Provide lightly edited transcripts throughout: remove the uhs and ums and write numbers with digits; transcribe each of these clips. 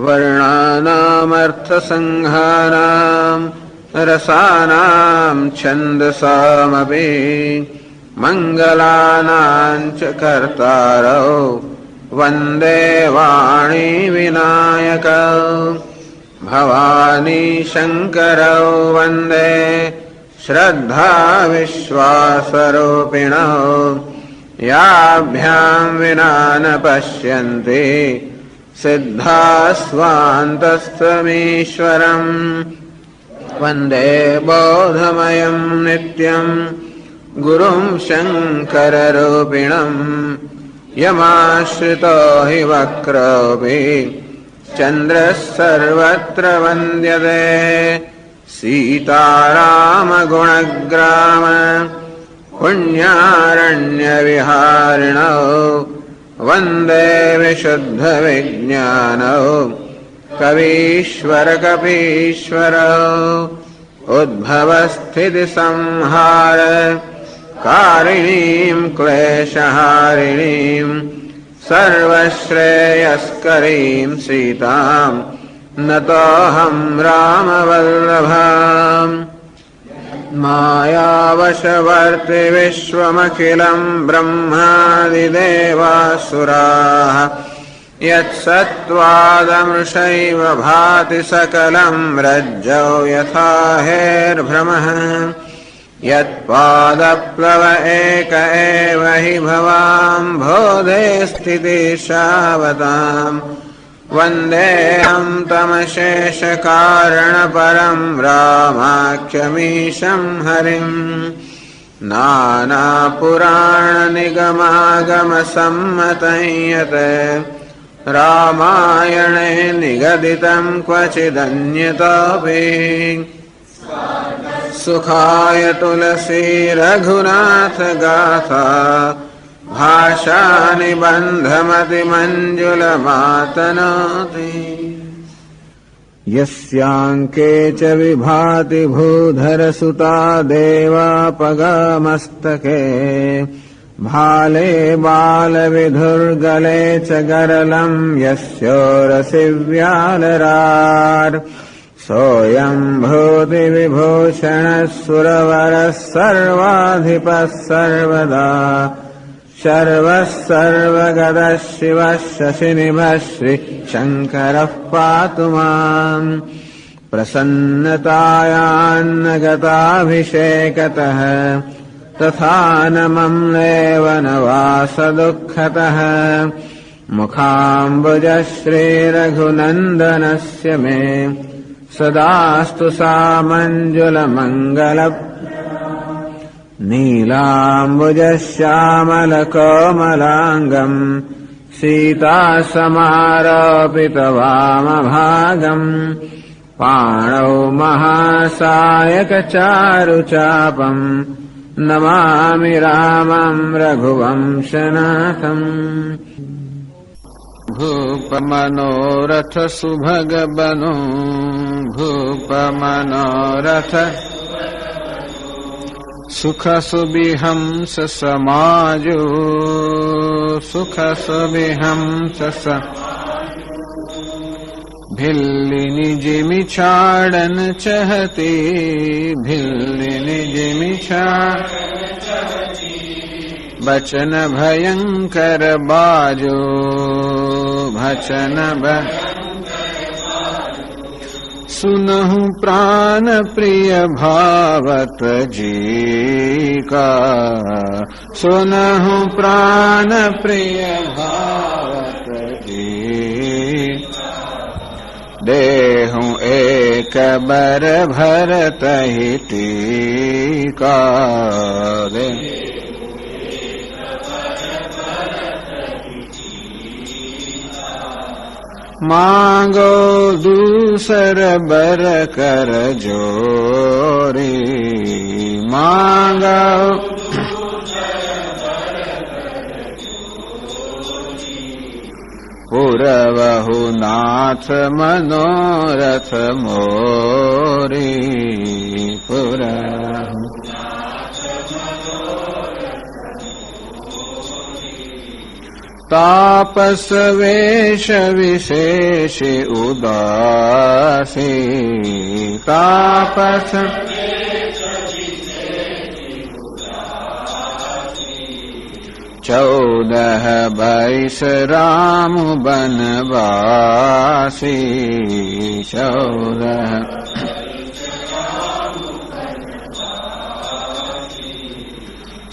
वर्णानामर्थसंहानां रसानां छन्दसामपि मङ्गलानां च कर्तारौ वन्दे वाणी विनायकौ भवानी शङ्करौ वन्दे श्रद्धा विश्वासरूपिणौ याभ्यां विना न पश्यन्ति सिद्धास्वान्तस्थमीश्वरम् वन्दे बोधमयं नित्यं गुरुं शङ्कररूपिणम् यमाश्रितो हि वक्रोऽपि चन्द्रः सर्वत्र वन्द्यते सीतारामगुणग्राम पुण्यारण्यविहारिणौ वन्दे विशुद्धविज्ञानौ कवीश्वरकपीश्वरौ उद्भवस्थितिसंहार कारिणीं क्लेशहारिणीं सर्वश्रेयस्करीं सीतां नतोऽहं रामवल्लभाम् मायावशवर्ति विश्वमखिलं ब्रह्मादिदेवासुराः यत्सत्त्वादमृषैव भाति सकलं रज्जौ यथा हेर्भ्रमः यत्पादप्लव एक एव हि भवाम्भोधे स्थितिशावताम् वन्देऽहं तमशेषकारणपरं रामाख्यमीशं हरिम् नानापुराणनिगमागमसम्मतं यत् रामायणे निगदितं क्वचिदन्यतोऽपि सुखाय तुलसी रघुनाथ गाथा भाषानिबन्धमतिमञ्जुलमातनोति यस्याङ्के च विभाति भूधरसुता देवापगामस्तके भाले बालविधुर्गले च गरलं यस्योरसि व्यालरार् सोऽयं भूतिविभूषणः सुरवरः सर्वाधिपः सर्वदा शर्वः सर्वगतः शिवः शशिनिभः श्रीशङ्करः पातु माम् प्रसन्नतायान्नगताभिषेकतः तथा न मम्लेव न वासदुःखतः मुखाम्बुजः श्रीरघुनन्दनस्य मे सदास्तु सामञ्जुलमङ्गल नीलाम्बुजश्यामलकोमलाङ्गम् सीतासमारोपितवामभागम् पाणौ महासायकचारुचापम् नमामि रामं रघुवंशनाथम् भूपमनोरथ सुभगबनो भूपमनोरथ सुख सुबिहंस समाजो सुख सुबिहंस भिल्लिनि जिमि छाड़न चहती भिल्लिनि जिमि बचन भयंकर बाजो भचन सुनहु प्राण प्रिय भावत जी का सुनहु प्राण प्रिय भावत जी देहु एक बर भरत ही टीका दे मांगो दूसर बर कर जोरी मांगो पुरवहु नाथ मनोरथ मोरी पुरवहु तापस वेश विशेषे उदासी तापस 14-22 राम बनवासी 14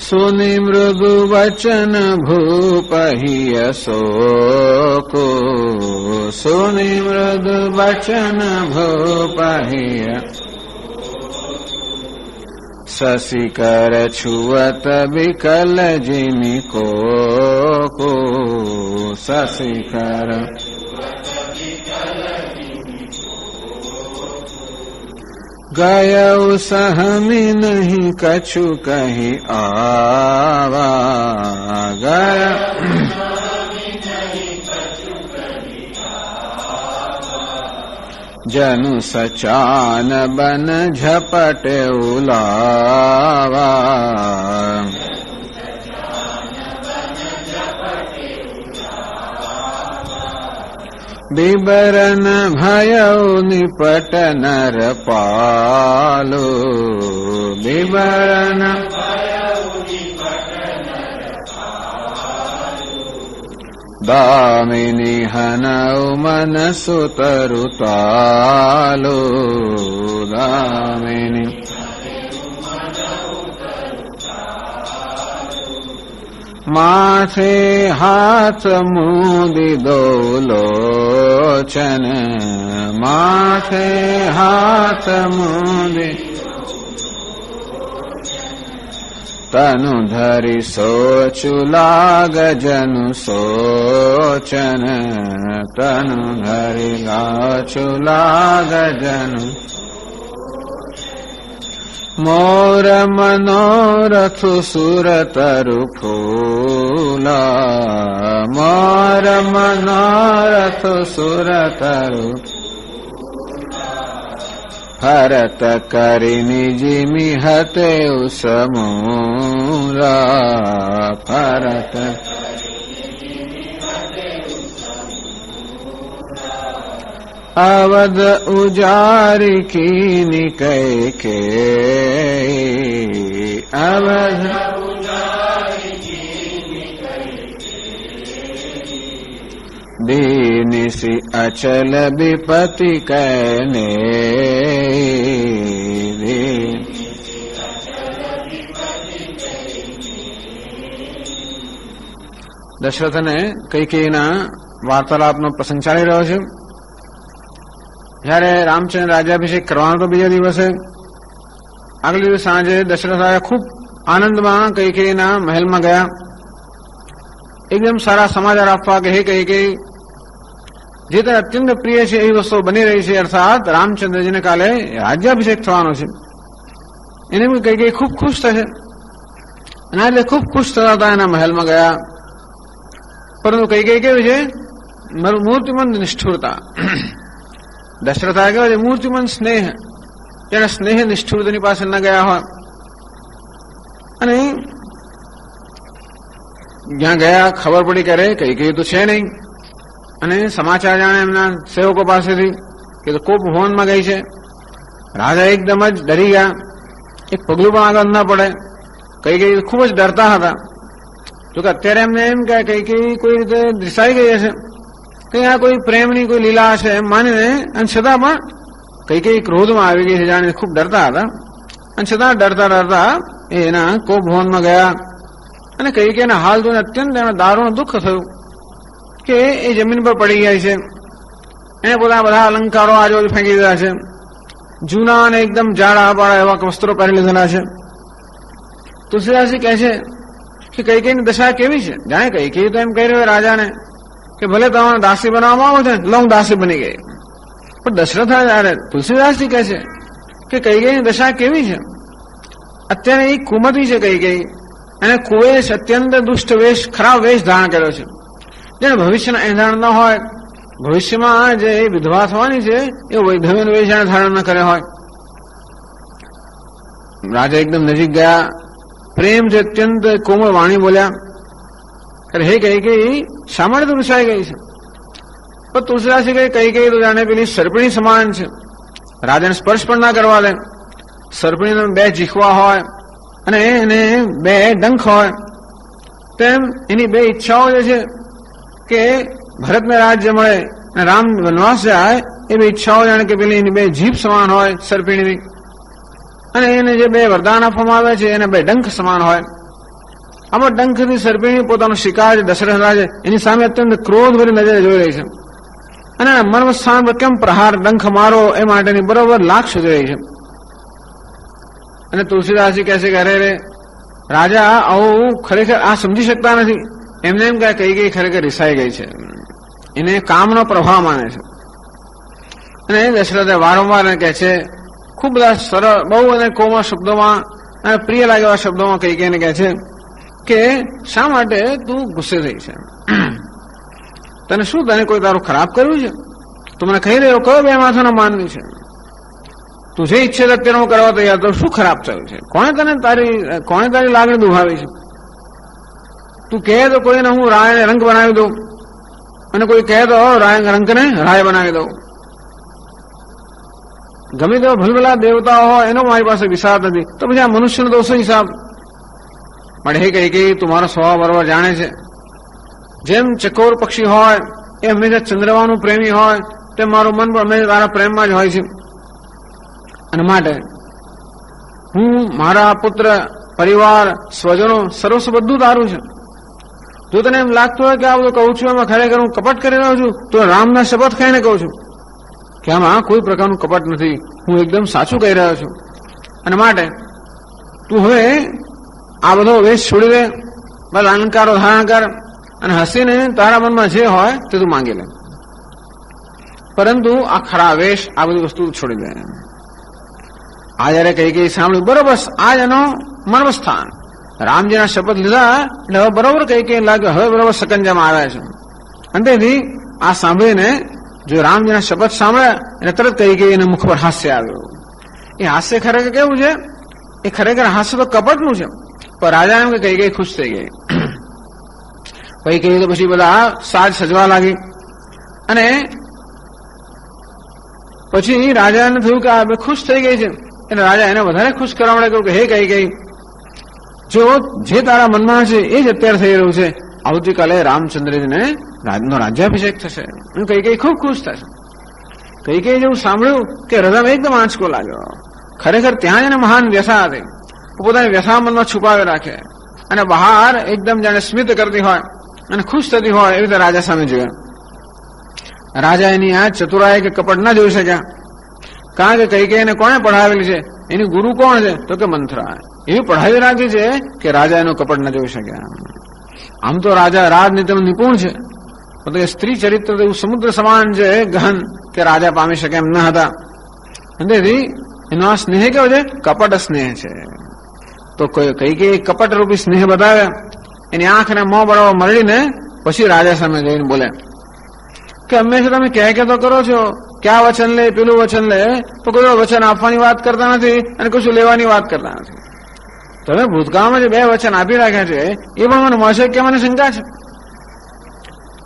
सुनि मृदु वचन भूपहिय शोको सुनि मृदु वचन भूपहिय शशिकर छुअत विकल जिनको को शशिकर गयउ सहमी नहीं कछु कही आवा गय जनु सचान बन झपट उलावा बिबरन भयउ निपट नर पालो बिबरन दामिनी हनउ मन सुतरु तालो दामिनी माथे हाथ मुदी दो लोचन माथे हाथ मुदी तनु धरि सोचु लाग जनु सोचन तनु धरि लाचु लाग जनु मोर मनोरथ सुर तरु फूला मोर मनोरथ सुर तरु भरत करि निजि मिहते समूला भरत अवध उजारि कीनि कैके अवध दीनिसि अचल विपति कैने દશરથને કૈકેયીના વાર્તાલાપનો પ્રસંગ ચાલી રહ્યો છે. જયારે રામચંદ્ર રાજ્યાભિષેક કરવાનો તો બીજા દિવસે આગલે દિવસ સાંજે દશરથ રાજા ખૂબ આનંદમાં કૈકેયીના મહેલમાં ગયા. એકદમ સારા સમાચાર આપવા કે હે કૈકેયી, જે તને અત્યંત પ્રિય છે એવી વસ્તુ બની રહી છે, અર્થાત રામચંદ્રજીને કાલે રાજ્યાભિષેક થવાનો છે. એને કૈકેયી ખૂબ ખુશ થશે અને એટલે ખૂબ ખુશ થતા હતા એના મહેલમાં ગયા. પરંતુ કૈકેયી કેવી છે? મૂર્તિમંત નિષ્ઠુરતા. દશરથ કેવા છે? મૂર્તિમંત સ્નેહ. જેને સ્નેહ નિષ્ઠુરતાની પાસે ન ગયા હોય. અને જ્યાં ગયા ખબર પડી કરે કૈકેયી તો છે નહીં, અને સમાચાર જાણે એમના સેવકો પાસેથી કે તો કોપ ભવનમાં ગઈ છે. રાજા એકદમ જ ડરી ગયા, એક પગલું પણ આગળ ના પડે. કૈકેયી ખૂબ જ ડરતા હતા. જોકે અત્યારે એમને એમ કહે કૈકેયી કોઈ રીતે દિશાઈ ગઈ હશે, કે આ કોઈ પ્રેમની કોઈ લીલા હશે એમ માનીને, અને છતાં પણ કૈકેયી ક્રોધમાં આવી ગઈ છે, જાણે ખૂબ ડરતા હતા. અને છતાં ડરતા ડરતા એના કોપ ભવનમાં ગયા. અને કૈકેયીના હાલ જોઈને અત્યંત એના દારૂણ દુઃખ થયું કે એ જમીન પર પડી ગયા છે. એને પોતાના બધા અલંકારો આજુબાજુ ફેંકી દીધા છે. જૂના અને એકદમ જાડા પાડા એવા વસ્ત્રો પહેરી લીધેલા છે. તુલસીદાસજી કહે છે કે કૈકેયીની દશા કેવી છે? જાણે કૈકેયી તો એમ કહી રહ્યો રાજાને કે ભલે તમારે દાસી બનાવવામાં આવો છે, લઉં દાસી બની ગઈ. પણ દશરથ જયારે તુલસીદાસજી કહે છે કે કૈકેયીની દશા કેવી છે? અત્યારે એ કુમતી છે કૈકેયી, અને કુવેશ અત્યંત દુષ્ટ વેશ, ખરાબ વેશ ધારણ કર્યો છે. જેને ભવિષ્યના એંધાણ ન હોય, ભવિષ્યમાં જે વિધવા થવાની છે એ વૈધવ્યનો વેશ જાણે ધારણ ન કરે હોય. રાજા એકદમ નજીક ગયા, પ્રેમ છે અત્યંત કોમળ વાણી બોલ્યા, હે કૈકેયી, શા માટે તું રિસાઈ ગઈ છે? પણ તુલસીદાસ કઈ તો જાણે પેલી સર્પિણી સમાન છે, રાજાને સ્પર્શ પણ ના કરવા દે. સર્પિણીને 2 જીખવા હોય અને એને 2 ડંખ હોય, તેમ એની 2 ઈચ્છાઓ જે છે કે ભરતને રાજ્ય મળે અને રામ વનવાસ જાય, એ 2 ઈચ્છાઓ જાણે કે પેલી એની 2 જીભ સમાન હોય સર્પિણીની, અને એને જે 2 વરદાન આપવામાં આવે છે એને 2 ડંખ સમાન હોય. આમાં ડંખથી સર્પિણી પોતાનો શિકાર દશરથ રાજા એની સામે અત્યંત ક્રોધભરી નજરે જોઈ રહી છે અને મર્મ સ્થાન પર કેમ પ્રહાર ડંખ મારો એ માટેની બરોબર લાખ શોધી રહી છે. અને તુલસીદાસજી કહે છે કે અરે રે રાજા આવું ખરેખર આ સમજી શકતા નથી. એમને એમ કઈ ખરેખર રિસાઈ ગઈ છે, એને કામનો પ્રભાવ માને છે. અને દશરથે વારંવાર કહે છે, ખૂબ બધા સરળ બહુ અને કોમળ શબ્દોમાં અને પ્રિય લાગે એવા શબ્દોમાં કઈ કહે છે કે શા માટે તું ગુસ્સે થઈ છે? તને શું, તને કોઈ તારું ખરાબ કર્યું છે? તું મને કહી રહ્યો કયો 2 માથાનો માનવી છે? તું જે ઈચ્છે અત્યારે હું કરવા તૈયાર, તો શું ખરાબ થયું છે? કોણે તારી લાગણી દુભાવી છે? તું કહે તો કોઈને હું રાયને રંગ બનાવી દઉં, અને કોઈ કહે તો રંગને રાય બનાવી દઉં. ગમે તેવા ભલભલા દેવતાઓ હોય એનો મારી પાસે વિસાદ નથી, તો પછી આ મનુષ્યનો દોષો હિસાબ મળે. હે કઈ તું મારો સ્વભાવ બરોબર જાણે છે. જેમ ચકોર પક્ષી હોય એ હંમેશા ચંદ્રમાનું પ્રેમી હોય, તેમ મારું મન પણ હંમેશા તારા પ્રેમમાં જ હોય છે. અને માટે હું, મારા પુત્ર, પરિવાર, સ્વજનો, સર્વસ્વ બધું તારું છે. જો તને એમ લાગતું હોય કે આ બધું કહું છું એમાં ખરેખર હું કપટ કરી રહ્યો છું, તો રામના શપથ ખાઈને કહું છું કે આમાં કોઈ પ્રકારનું કપટ નથી, હું એકદમ સાચું કહી રહ્યો છું. અને માટે તું હવે આ બધો વેશ છોડી દે, બસ અલંકારો ધારણ કર અને હસીને તારા મનમાં જે હોય તે તું માંગી લે, પરંતુ આ ખરા વેશ, આ બધી વસ્તુ છોડી દે. આ જયારે કઈ સાંભળ્યું, બરોબર આ જ એનો મર્મસ્થાન. રામજીના શપથ લીધા એટલે હવે બરોબર કઈ લાગ્યું, હવે બરોબર સકંજામાં આવ્યા છે. અને તેથી આ સાંભળીને જો રામજીના શપથ સાંભળ્યા એટલે તરત કઈ એને મુખ પર હાસ્ય આવ્યું. એ હાસ્ય ખરેખર કેવું છે? એ ખરેખર હાસ્ય તો કપટનું છે. પણ રાજા એમ કે કઈ ખુશ થઈ ગઈ. કઈ તો પછી બધા સાજ સજવા લાગી, અને પછી રાજાને થયું કે આ ખુશ થઈ ગઈ છે, એટલે રાજા એને વધારે ખુશ કરવા માટે કહ્યું કે હે કઈ જો જે તારા મનમાં છે એ જ અત્યારે થઈ રહ્યું છે, આવતીકાલે રામચંદ્રજીને રાજ્યાભિષેક થશે. કઈ ખૂબ ખુશ થશે. કઈ જેવું સાંભળ્યું કે હૃદયમાં એકદમ આંચકો લાગ્યો. ખરેખર ત્યાં જ એને મહાન વ્યથા હતી. પોતાની વ્યથા મનમાં છુપાવી રાખે અને બહાર એકદમ જાણે સ્મિત કરતી હોય અને ખુશ થતી હોય એવી રીતે રાજા સામે જોયા. રાજા એની આ ચતુરાઈ કે કપટ ના જોઈ શક્યા, કારણ કે કઈ એને કોણે પઢાવેલી છે, એની ગુરુ કોણ છે, તો કે મંથરા. એવી પઢાવી રાખી છે કે રાજા એનો કપટ ન જોઈ શક્યા. આમ તો રાજા રાજનીતિમાં નિપુણ છે, પણ સ્ત્રી ચરિત્ર એવું સમુદ્ર સમાન છે ગહન કે રાજા પામી શકે એમ ન હતા. તેથી એનો આ સ્નેહ કેવો છે? કપટ સ્નેહ છે. તો કઈ કપટ રૂપી સ્નેહ બતાવ્યા. એની આંખને મોં બરાબર મરડીને પછી રાજા સામે જઈને બોલે કે હંમેશા તમે ક્યાં તો કરો છો કે આ વચન લે, પેલું વચન લે, તો કોઈ વચન આપવાની વાત કરતા નથી અને કશું લેવાની વાત કરતા નથી. તમે ભૂતકાળમાં જે 2 વચન આપી રાખ્યા છે એ પણ મને મળશે કે મને શંકા છે.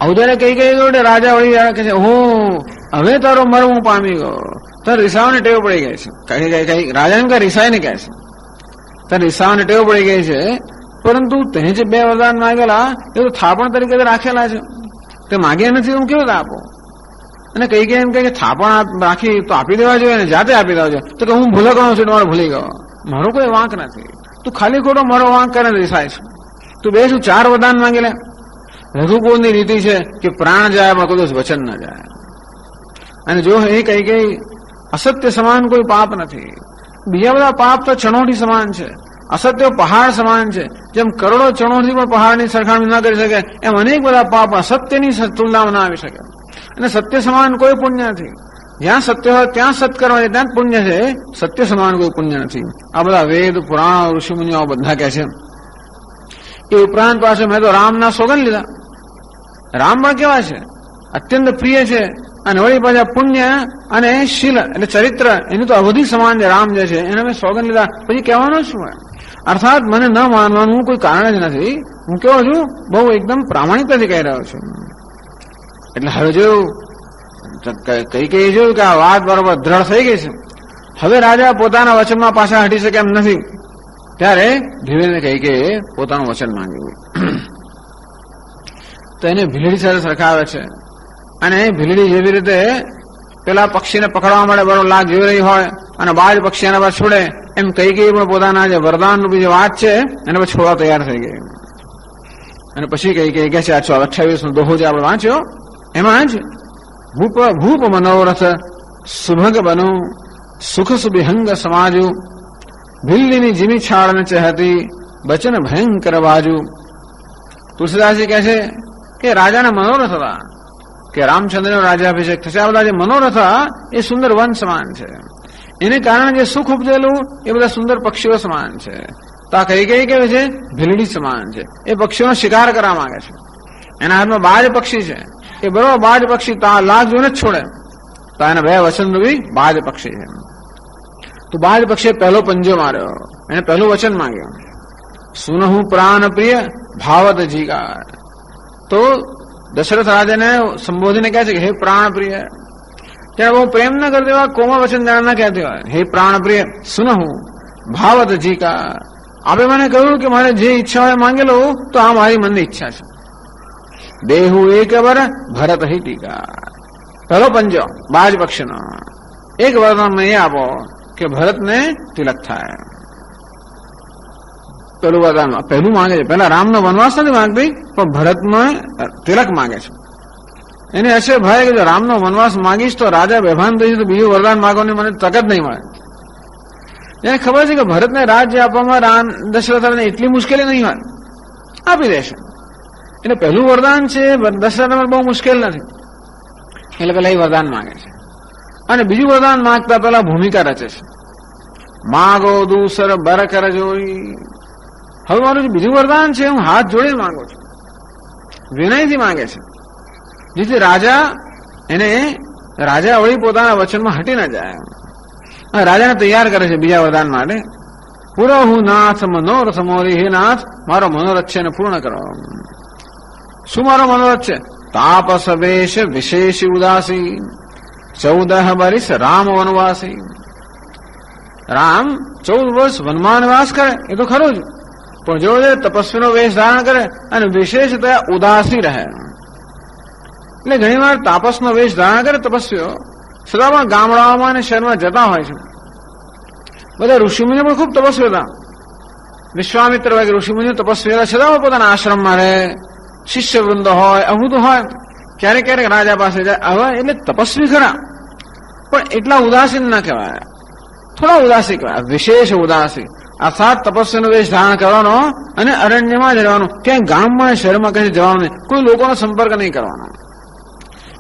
આવું જયારે કઈ જોડે રાજા વળી કે છે, હું હવે તારો મર્મ હું પામી ગયો. તારે રિસાવાની ટેવ પડી ગઈ છે. કઈ રાજા એમ કે રિસાઈ ને કહે છે, તારે રિસાવાની ટેવ પડી ગઈ છે, પરંતુ તે જે 2 વરદાન માંગેલા એ તો થાપણ તરીકે રાખેલા છે, તે માગ્યા નથી, હું કેવું આપો? અને કઈ એમ કે થાપણ રાખી તો આપી દેવા જોઈએ ને, જાતે આપી દેવા જોઈએ. તો કે હું ભૂલો ગયો છું, તમારો ભૂલી ગયો, મારો કોઈ વાંક નથી, તું ખાલી ખોટો મારો વાંક કરે રિસાય છે. તું 4 વરદાન માંગી લે. રઘુકુળની રીતિ છે કે પ્રાણ જાય પણ કોઈ વચન ના જાય. અને જો એ કઈ અસત્ય સમાન કોઈ પાપ નથી. બીજા બધા પાપ તો ચણોઠી સમાન છે, અસત્ય પહાડ સમાન છે. જેમ કરોડો ચણોઠી પણ પહાડની સરખામણી ના કરી શકે, એમ અનેક બધા પાપ અસત્યની તુલનામાં ના આવી શકે. અને સત્ય સમાન કોઈ પુણ્ય નથી. જ્યાં સત્ય હોય ત્યાં સત્કર્મ છે, ત્યાં જ પુણ્ય છે. સત્ય સમાન કોઈ પુણ્ય નથી. આ બધા વેદ, પુરાણ, ઋષિમુનિઓ બધા કહે છે. એ ઉપરાંત પાસે મેં તો રામના સોગંદ લીધા. રામ પણ કેવા છે? અત્યંત પ્રિય છે. અને વળી પાછા પુણ્ય અને શીલ એટલે ચરિત્ર એનું તો અવધિ સમાન છે. રામ જે છે એને મેં સોગંદ લીધા, પછી કહેવાનું શું હોય? અર્થાત મને ન માનવાનું કોઈ કારણ જ નથી. હું કેવો છું, બહુ એકદમ પ્રામાણિકતાથી કહી રહ્યો છું. એટલે હવે જોયું કઈ જોયું કે આ વાત બરોબર દ્રઢ થઈ ગઈ છે. હવે રાજા પોતાના વચનમાં પાછા હટી શકે એમ નથી. ત્યારે ધીરે ધીરે કઈ પોતાનું વચન માંગ્યું. તો એને ભીલડી સાથે સરખાવે છે. અને ભીલડી જેવી રીતે પેલા પક્ષીને પકડવા માટે બરોબર લાગ જોઈ રહી હોય અને બાજ પક્ષી એના પર છોડે, એમ કઈ પણ પોતાના જે વરદાનનું બીજી વાત છે એના પર છોડવા તૈયાર થઈ ગઈ. અને પછી કઈ કે છે 28નો દોહો જે આપણે વાંચ્યો એમાં જ ભૂપ મનોરથ સુભગ બનું સુખ સુબિહંગ સમાજુ ભીલડીની જીમી છાળને ચહેતી બચન ભયંકર બાજુ. તુલસીદાસજી કહે છે કે રાજાના મનોરથ હતા કે રામચંદ્રનો રાજ્યાભિષેક થશે. આ બધા જે મનોરથ એ સુંદર વન સમાન છે. એને કારણે જે સુખ ઉપજેલું એ બધા સુંદર પક્ષીઓ સમાન છે. તો આ કઈ કેવી છે, ભીલડી સમાન છે. એ પક્ષીઓનો શિકાર કરવા માંગે છે. એના હાથમાં બાજ પક્ષી છે. એ બરોબર બાજ પક્ષી લાગ જોઈને જ છોડે. તો એના બે વચન બી બાજ પક્ષી છે. તો બાજ પક્ષીએ પહેલો પંજો માર્યો, એને પહેલું વચન માંગ્યું, સુનહું પ્રાણ પ્રિય ભાવત જીકાર. તો દશરથ રાજાને સંબોધીને કહે છે કે હે પ્રાણ પ્રિય. ત્યારે બહુ પ્રેમ ન કરતી હોય, કોમળ વચન ના કહેતી હોય, હે પ્રાણ પ્રિય સુનહું ભાવત જીકાર. આપે મને કહ્યું કે મારે જે ઈચ્છા હોય માંગેલો, તો આ મારી મનની ઈચ્છા છે. દેહુ એક વર ભરત હિ ટીકા. પહેલો પંજો બાજ પક્ષીનો. એક વરદાન મને એ આપો કે ભરતને તિલક થાય. પેલું વરદાન પહેલું માંગે છે. પહેલા રામનો વનવાસ નથી માંગતી, પણ ભરતનો તિલક માંગે છે. એને હશે ભય કે જો રામનો વનવાસ માંગીશ તો રાજા બેભાન થઈ જશે, તો બીજું વરદાન માંગવાની મને તક જ નહીં મળે. એને ખબર છે કે ભરતને રાજ્ય આપવામાં દશરથને એટલી મુશ્કેલી નહીં હોય, આપી દેશે. એટલે પહેલું વરદાન છે દશરથને બહુ મુશ્કેલ નથી, એટલે પેલા એ વરદાન માંગે છે. અને બીજું વરદાન માંગતા પેલા ભૂમિકા રચે છે, માગો દૂસર બર કર જોઈ. હવે મારું જે બીજું વરદાન છે હું હાથ જોડીને માંગુ છું, વિનયથી માંગે છે, જેથી રાજા વળી પોતાના વચનમાં હટી ન જાય. રાજાને તૈયાર કરે છે બીજા વરદાન માટે. પૂરો હું નાથ મનોરથ મોરી. હે નાથ, મારો મનોરથ છે એને પૂર્ણ કરો. શું મારો મનોરથ છે? તાપસ વેશ વિશેષ ઉદાસી 14 વર્ષ રામ વનવાસી. રામ 14 વર્ષ વનમાં નિવાસ કરે એ તો ખરું જ, પણ જો તપસ્વીનો વેશ ધારણ કરે અને વિશેષતયા ઉદાસી રહે. એટલે ઘણી વાર તાપસનો વેશ ધારણ કરે તપસ્વીઓ, છતાં પણ ગામડાઓમાં અને શહેરમાં જતા હોય છે. બધા ઋષિમુનિઓ પણ ખૂબ તપસ્વી હતા. વિશ્વામિત્ર વગેરે ઋષિમુનિઓ તપસ્વી હતા, છતાં પોતાના આશ્રમમાં રહે, શિષ્ય વૃંદ હોય, અવધૂત હોય, ક્યારેક ક્યારેક રાજા પાસે જાય. હવે એટલે તપસ્વી ખરા, પણ એટલા ઉદાસીન ના કહેવાય, થોડા ઉદાસી કહેવાય, વિશેષ ઉદાસી. અર્થાત તપસ્વીનો વેશ ધારણ કરવાનો અને અરણ્યમાં જ રહેવાનું, ક્યાંય ગામમાં શહેરમાં કઈ જવાનું નહીં, કોઈ લોકોનો સંપર્ક નહીં કરવાનો.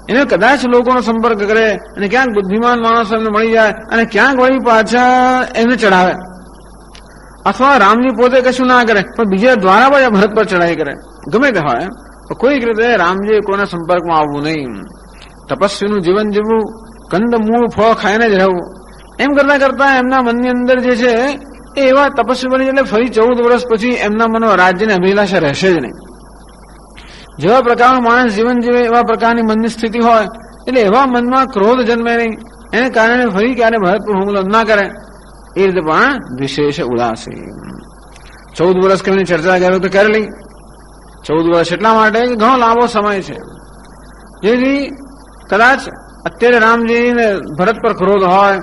એને કદાચ લોકોનો સંપર્ક કરે અને ક્યાંક બુદ્ધિમાન માણસો એમને મળી જાય અને ક્યાંક વળી પાછા એને ચડાવે, અથવા રામજી પોતે કશું ના કરે પણ બીજા દ્વારા પણ ભરત પર ચડાઈ કરે, ગમે તે હોય, કોઈક રીતે રામજી કોઈના સંપર્કમાં આવવું નહીં. તપસ્વીનું જીવન જીવવું, કંદ મૂળ ફળ ખાઈને જ રહેવું, એમ કરતા કરતા એમના મનની અંદર જે છે એ એવા તપસ્વી બની, એટલે ફરી 14 વર્ષ પછી એમના મનમાં રાજ્યની અભિલાષા રહેશે જ નહીં. જેવા પ્રકારનું માણસ જીવન જીવે એવા પ્રકારની મનની સ્થિતિ હોય, એટલે એવા મનમાં ક્રોધ જન્મે નહીં, એને કારણે ફરી ક્યારે ભરત પર હુમલો ના કરે. એ રીતે પણ વિશેષ ઉદાસી. 14 વર્ષ કેમની ચર્ચા કરી તો કરેલી. 14 વર્ષ એટલા માટે કે ઘણો લાંબો સમય છે, જેથી કદાચ અત્યારે રામજીને ભરત પર ક્રોધ હોય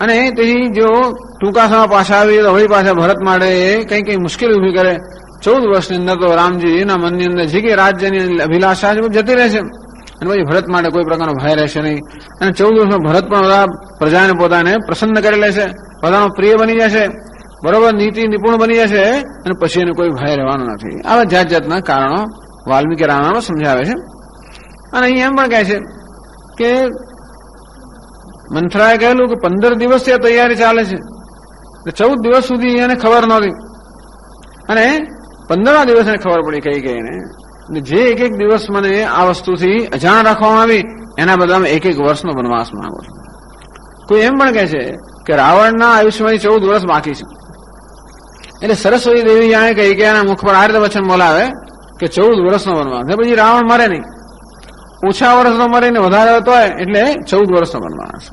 અને તેથી જો ટૂંકા સમય પાછા આવી તો વળી પાછા ભરત માટે કઈ મુશ્કેલી ઉભી કરે. 14 વર્ષની અંદર તો રામજી એના મનની અંદર જે કે રાજ્યની અભિલાષા જતી રહેશે અને પછી ભરત માટે કોઈ પ્રકારનો ભય રહેશે નહીં. અને 14 વર્ષમાં ભરત પણ બધા પ્રજાને પોતાને પ્રસન્ન કરી લેશે, બધાનો પ્રિય બની જશે, બરોબર નીતિ નિપુણ બની જશે અને પછી એને કોઈ ભય રહેવાનો નથી. આવા જાત જાતના કારણો વાલ્મીકી રામાયણમાં સમજાવે છે. અને અહીં એમ પણ કહે છે કે મંથરાએ કહેલું કે 15 દિવસથી આ તૈયારી ચાલે છે, 14 દિવસ સુધી એને ખબર નહોતી અને 15મા દિવસે ખબર પડી કઈ કઈને. જે એક દિવસ મને આ વસ્તુથી અજાણ રાખવામાં આવી એના બદલામાં 1 વર્ષનો વનવાસ માંગો છું. કોઈ એમ પણ કહે છે કે રાવણના આયુષ્યમાંથી 14 વર્ષ બાકી છે, એટલે સરસ્વતી દેવી જાણે કૈકેયીના મુખ પર આ રીતે વચન બોલાવે કે 14 વર્ષનો વનવાસ. પછી રાવણ મરે નહીં, ઓછા વર્ષનો મરે ને વધારે હતો એટલે 14 વર્ષનો વનવાસ.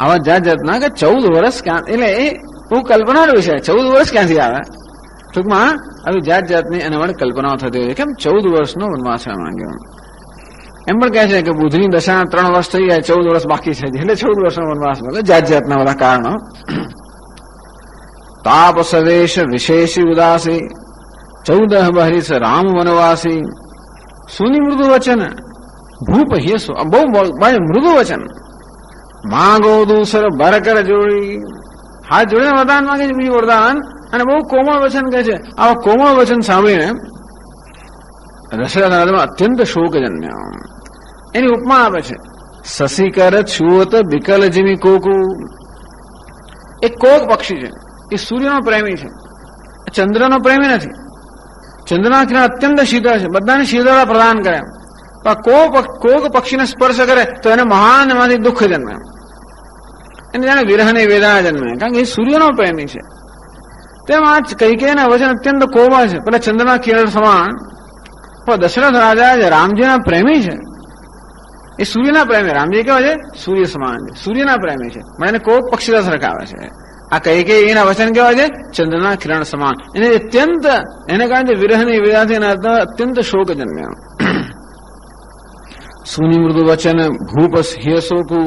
આવા જાત જાતના કે 14 વર્ષ ક્યાં, એટલે એ બહુ કલ્પનાનો વિષય. 14 વર્ષ ક્યાંથી આવે? ટૂંકમાં આવી જાત જાતની એના માટે કલ્પનાઓ થતી હોય. કેમ 14 વર્ષનો વનવાસ માંગ્યો? એમ પણ કહે છે કે બુધની દશાના 3 વર્ષ થઈ જાય, 14 વર્ષ બાકી છે, એટલે 14 વર્ષનો વનવાસ માંગ્યો. જાત જાતના બધા કારણો. તાપ સવેશ વિશેષી ઉદાસી 14 બહરીસ રામ વનવાસી. સુની મૃદુ વચન ભૂપ હિયસો, બહુ મૃદુ વચન. માંગો દૂસર બરકર જોડી, હાથ જોડીને વરદાન માંગે છે, બીજું વરદાન. અને બહુ કોમળ વચન કહે છે. આવા કોમળ વચન સાંભળીને દશરથના અત્યંત શોક જન્મ્યો. એની ઉપમા આપે છે, શશિકર છુવત બિકલ જીમી કોકુ. એક કોક પક્ષી છે, એ સૂર્યનો પ્રેમી છે, ચંદ્રનો પ્રેમી નથી. ચંદ્રના કિરણ અત્યંત શીતળ છે, બધાને શીતળતા પ્રદાન કરે. કોક પક્ષીને સ્પર્શ કરે તો એને મહાન એમાંથી દુઃખ જન્મે, એને જાણે વિરહની વેદના જન્મે, કારણ કે એ સૂર્યનો પ્રેમી છે. તેમ આ કૈકેયીના વચન અત્યંત કોમળ છે, પેલા ચંદ્રના કિરણ સમાન. પણ દશરથ રાજા જે રામજીના પ્રેમી છે, એ સૂર્યના પ્રેમી. રામજી કેવા છે? સૂર્ય સમાન છે, સૂર્યના પ્રેમી છે, પણ એને કોક પક્ષી રખાવે છે. આ કૈકેયીના વચન કેવા છે? ચંદ્રના કિરણ સમાન. એને અત્યંત, એને કારણે વિરહની વેદનાથી અત્યંત શોક જન્મ્યો. સુની મૃદુ વચન ભૂપ હિયસોકુ,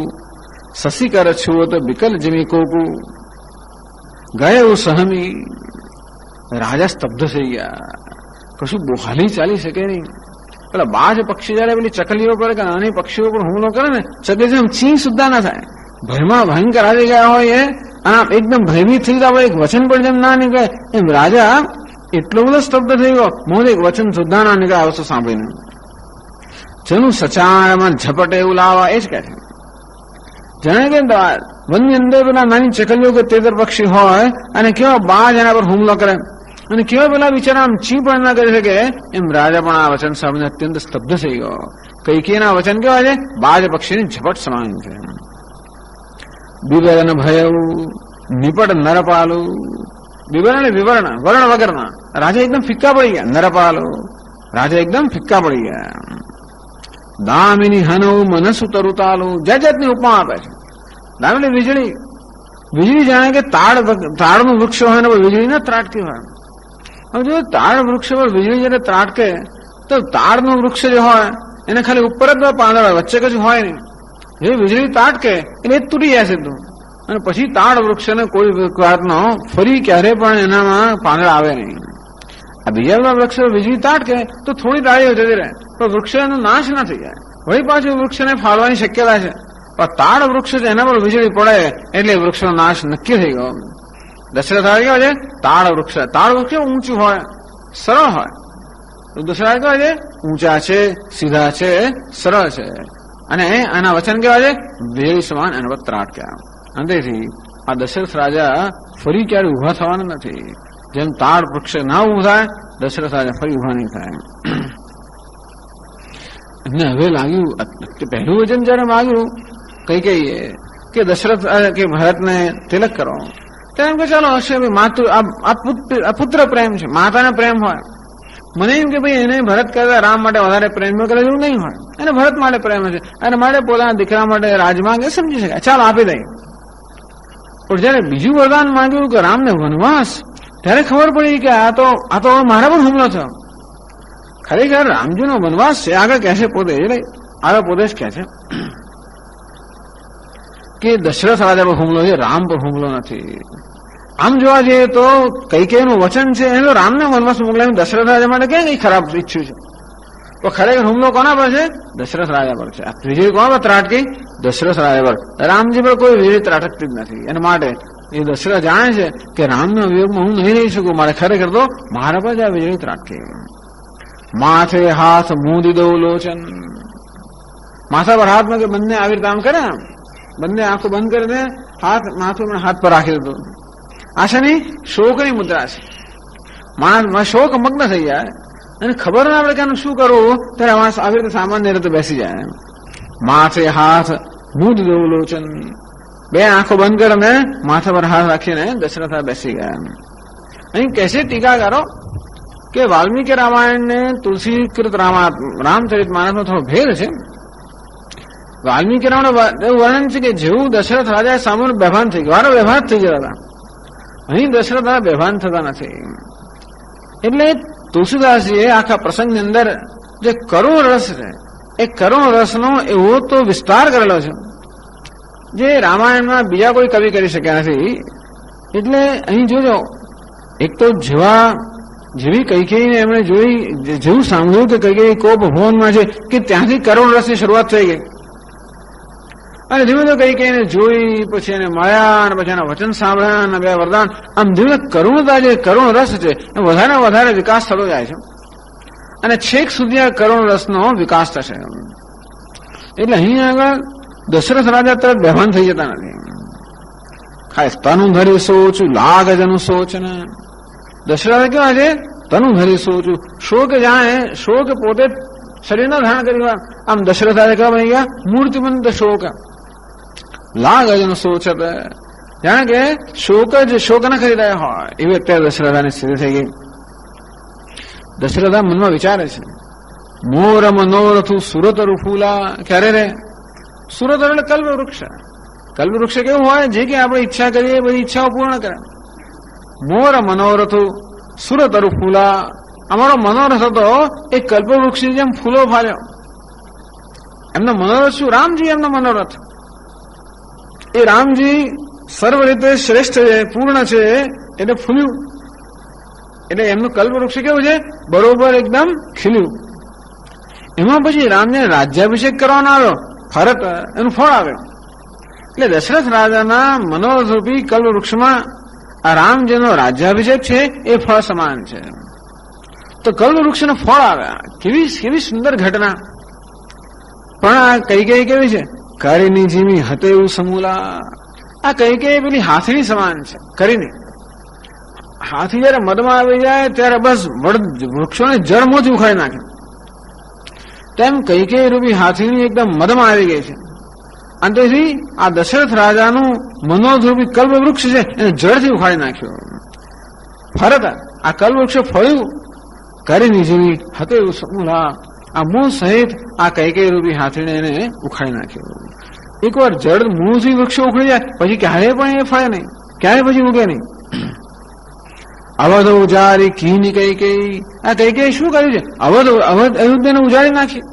શશિકર છુવત બિકલ જીમી કોકુ. ગયો સહમી, રાજા સ્તબ્ધ થઈ ગયા, કશું હાલી ચાલી શકે નહીં. પેલા બાજ પક્ષી જયારે પેલી ચકલીઓ પર કે નાની પક્ષીઓ પર હુમલો કરે ને, ચકલી જેમ ચી સુદ્ધા ના થાય. ભયમાં ભયંકર આવી ગયા હોય એ, આમ એકદમ ભયભીત થઈ ગયા હોય, એક વચન પણ જેમ ના નીકળે એમ રાજા એટલો બધો સ્તબ્ધ થઈ ગયો, મોં એક વચન સુદ્ધા ના નીકળે આ વસ્તુ સાંભળીને. જેનું સચારમાં ઝપટે એવું લાવવા, એ જ કહે છે. જાણે કે વનની અંદર પેલા નાની ચકલીઓ કે તેતર પક્ષી હોય અને કેવા બાજ એના પર હુમલો કરે અને કેવા પેલા બિચારા આમ ચી પણ ના કરી શકે, એમ રાજા પણ આ વચન સાંભળીને અત્યંત સ્તબ્ધ થઈ ગયો. કૈકેયીના વચન કેવા છે? બાજ પક્ષીની ઝપટ સમાન છે. બિબરન ભયવું નિપટ નરપાલુ. બિબરન એટલે વિવરણ, વર્ણ વગરના. રાજા એકદમ ફિક્કા પડી ગયા. નરપાલુ, રાજા એકદમ ફિક્કા પડી ગયા. દામિની હનવ મનસુ તરુતાલુ. જાત જાતની ઉપમા આપે છે. દામિની વીજળી, વીજળી જાણે કે તાડનું વૃક્ષ હોય ને વીજળી ના ત્રાટકી હોય. હવે જો તાડ વૃક્ષ પર વીજળી જયારે ત્રાટકે તો તાડનું વૃક્ષ જે હોય એને ખાલી ઉપર જ પાંદડા હોય, વચ્ચે કશું હોય નહીં. જે વીજળી ત્રાટકે એટલે એ તૂટી જાય સીધું, અને પછી તાડ વૃક્ષને કોઈ વાતનો ફરી ક્યારે પણ એનામાં પાંદડા આવે નહીં. આ બીજા બધા વૃક્ષ વીજળી ત્રાટકે તો થોડી ડાળીઓ જતી રહે, તો વૃક્ષનો નાશ ના થઈ જાય, વળી પાછું વૃક્ષને ફાળવાની શક્યતા છે. પણ તાડ વૃક્ષ છે એના પર વીજળી પડે એટલે વૃક્ષનો નાશ નક્કી થઈ ગયો. દશરથ કેવા છે? તાડ વૃક્ષ. તાડ વૃક્ષ ઊંચું હોય, સરળ હોય. દશરથ કેવા છે? ઊંચા છે, સીધા છે, સરળ છે. અને આના વચન કેવા છે? વીજળી સમાન એના પર ત્રાટક્યા. અંતેથી આ દશરથ રાજા ફરી ક્યારે ઉભા થવાના નથી. જેમ તાડ વૃક્ષ ના ઉભું થાય, દશરથ રાજા ફરી ઉભા નહીં થાય. એમને હવે લાગ્યું, પહેલું વચન જયારે માગ્યું કૈકેયીએ કે દશરથ કે ભરતને તિલક કરો, તો એમ કે ચાલો હશે આ પુત્ર પ્રેમ છે, માતાને પ્રેમ હોય. મને એમ કે ભાઈ એને ભરત કરતા રામ માટે વધારે પ્રેમ કરે એવું નહીં હોય, એને ભરત માટે પ્રેમ છે અને માટે પોતાના દીકરા માટે રાજ માંગે, સમજી શકાય, ચાલો આપી દઈએ. પણ જયારે બીજું વરદાન માંગ્યું કે રામને વનવાસ, ત્યારે ખબર પડી કે આ તો મારા પર હુમલો થયો. ખરેખર રામજીનો વનવાસ છે. આગળ કહે છે પોતે, એટલે આગળ પોતે જ કહે છે કે દશરથ રાજા પર હુમલો છે, રામ પર હુમલો નથી. આમ જોવા જઈએ તો કૈકેયીનું વચન છે એ તો રામને વનવાસ મોકલાવીને દશરથ રાજા માટે ક્યાં કઈ ખરાબ ઈચ્છ્યું છે. તો ખરેખર હુમલો કોના પર છે? દશરથ રાજા પર છે. આ વીજળી કોના પર ત્રાટકી? દશરથ રાજા પર. રામજી પર કોઈ વીજળી ત્રાટકતી જ નથી. એના માટે એ દશરથ જાણે છે કે રામના વિયોગમાં હું નહીં રહી શકું, મારે ખરેખર તો મારા પર જ આ વીજળી ત્રાટકી. માથે હાથ મૂંદી દઉં લોચન. માથા પર હાથ કે બંને આવી રીતે આમ કરે, બંને આંખો બંધ કરીને માથું હાથ પર રાખી દીધું. આ છે ની શોકની મુદ્રા છે. માણસ શોક મગ્ન થઈ જાય અને ખબર ના પડે કે આનું શું કરવું, ત્યારે માણસ આવી રીતે સામાન્ય રીતે બેસી જાય. માથે હાથ મૂંદી દઉં લોચન. બે આંખો બંધ કરીને માથા પર હાથ રાખીને દશરથ બેસી ગયા. અહીં કહેશે ટીકાકારો કે વાલ્મીકી રામાયણ ને તુલસીકૃત રામચરિત માનસનો થોડો ભેદ છે. વાલ્મીકી રામાયણ એવું વર્ણન છે કે જેવું દશરથ રાજા સામે બેભાન થઈ ગયા, વારો વ્યવહાર થઈ ગયા હતા. અહીં દશરથ રાજા બેભાન થતા નથી. એટલે તુલસીદાસજીએ આખા પ્રસંગની અંદર જે કરુણ રસ છે એ કરુણ રસનો એવો તો વિસ્તાર કરેલો છે જે રામાયણમાં બીજા કોઈ કવિ કરી શક્યા નથી. એટલે અહીં જોજો, એક તો જેવી કૈકેયીને એમણે જોઈ, જેવું સાંભળ્યું કે કૈકેયી કોપ ભવનમાં છે કે ત્યાંથી કરુણ રસની શરૂઆત થઈ ગઈ. અને ધીમે ધીમે કૈકેયીને જોઈ, પછી એને મળ્યા, અને પછી એના વચન સાંભળ્યા, અને બે વરદાન, આમ ધીમે કરુણતા જે કરુણ રસ છે એ વધારે વધારે વિકાસ થતો જાય છે અને છેક સુધી આ કરુણ રસનો વિકાસ થશે. એટલે અહીં આગળ દશરથ રાજા તરત બેભાન થઈ જતા નથી. ખાસ તનુ ધરી સોચું લાગ જનું સોચ ને દશરથ કેવા છે, તનુ ધરી સોચું, શોક જાણે, શોક પોતે શરીરનો ધારણ કરી, આમ દશરથ રાજા કેવા બની ગયા, મૂર્તિમંત શોક. લાગ જનું સોચ, જાણે કે શોક ના કરી રહ્યા હોય એવી અત્યારે દશરથાની સ્થિતિ થઈ ગઈ. દશરથા મનમાં વિચારે છે, મોર મનોરથું સુરત રૂફુલા. ક્યારે રે? સુરત એટલે કલ્પવૃક્ષ. કલ્પવૃક્ષ કેવું હોય, જે કે આપણે ઈચ્છા કરીએ એ બધી ઈચ્છાઓ પૂર્ણ કરે. મોર મનોરથું સુરત રૂફુલા. અમારો મનોરથ હતો એ કલ્પવૃક્ષની જેમ ફૂલો ફાલ્યો. એમનો મનોરથ શું? રામજી એમનો મનોરથ. એ રામજી સર્વ રીતે શ્રેષ્ઠ છે, પૂર્ણ છે, એટલે ફૂલ્યું. એટલે એમનું કલ્પવૃક્ષ કેવું છે? બરોબર એકદમ ખીલ્યું. એમાં પછી રામને રાજ્યાભિષેક કરવાનો આવ્યો, ફરક એનું ફળ આવે. એટલે દશરથ રાજાના મનોરથરૂપી કલ્પવૃક્ષમાં આ રામ જેનો રાજ્યાભિષેક છે એ ફળ સમાન છે. તો કલ્પવૃક્ષનું ફળ આવે. કેવી સુંદર ઘટના. પણ આ કૈકેયી કેવી છે? કરીની જીવી હતે એવું સમૂલા. આ કૈકેયી પેલી હાથીની સમાન છે. કરીને હાથી જયારે મદમાં આવી જાય ત્યારે બસ વૃક્ષોને જળમોથી ઉખાડી નાખે. તેમ કૈકેયી રૂપી હાથીની એકદમ મદમાં આવી ગઈ છે. અને તેથી આ દશરથ રાજાનું મનોધરૂપી કલ્પવૃક્ષ છે એને જળથી ઉખાડી નાખ્યો. ફરક આ કલ્પવૃક્ષ ફળ્યું, કરીને જેવી હતે એવું સમૂલા. આ મૂળ સહિત આ કૈકેયી રૂપી હાથીને એને ઉખાડી નાખ્યો. એકવાર જળ મૂળથી વૃક્ષો ઉખડી જાય પછી ક્યારેય પણ એ ફળે નહીં, ક્યારેય પછી ઉગે નહીં. અવધ ઉજારી કીની કૈકેયી. આ કૈકેયી શું કર્યું છે? અયોધ્યાને ઉજાડી નાખી.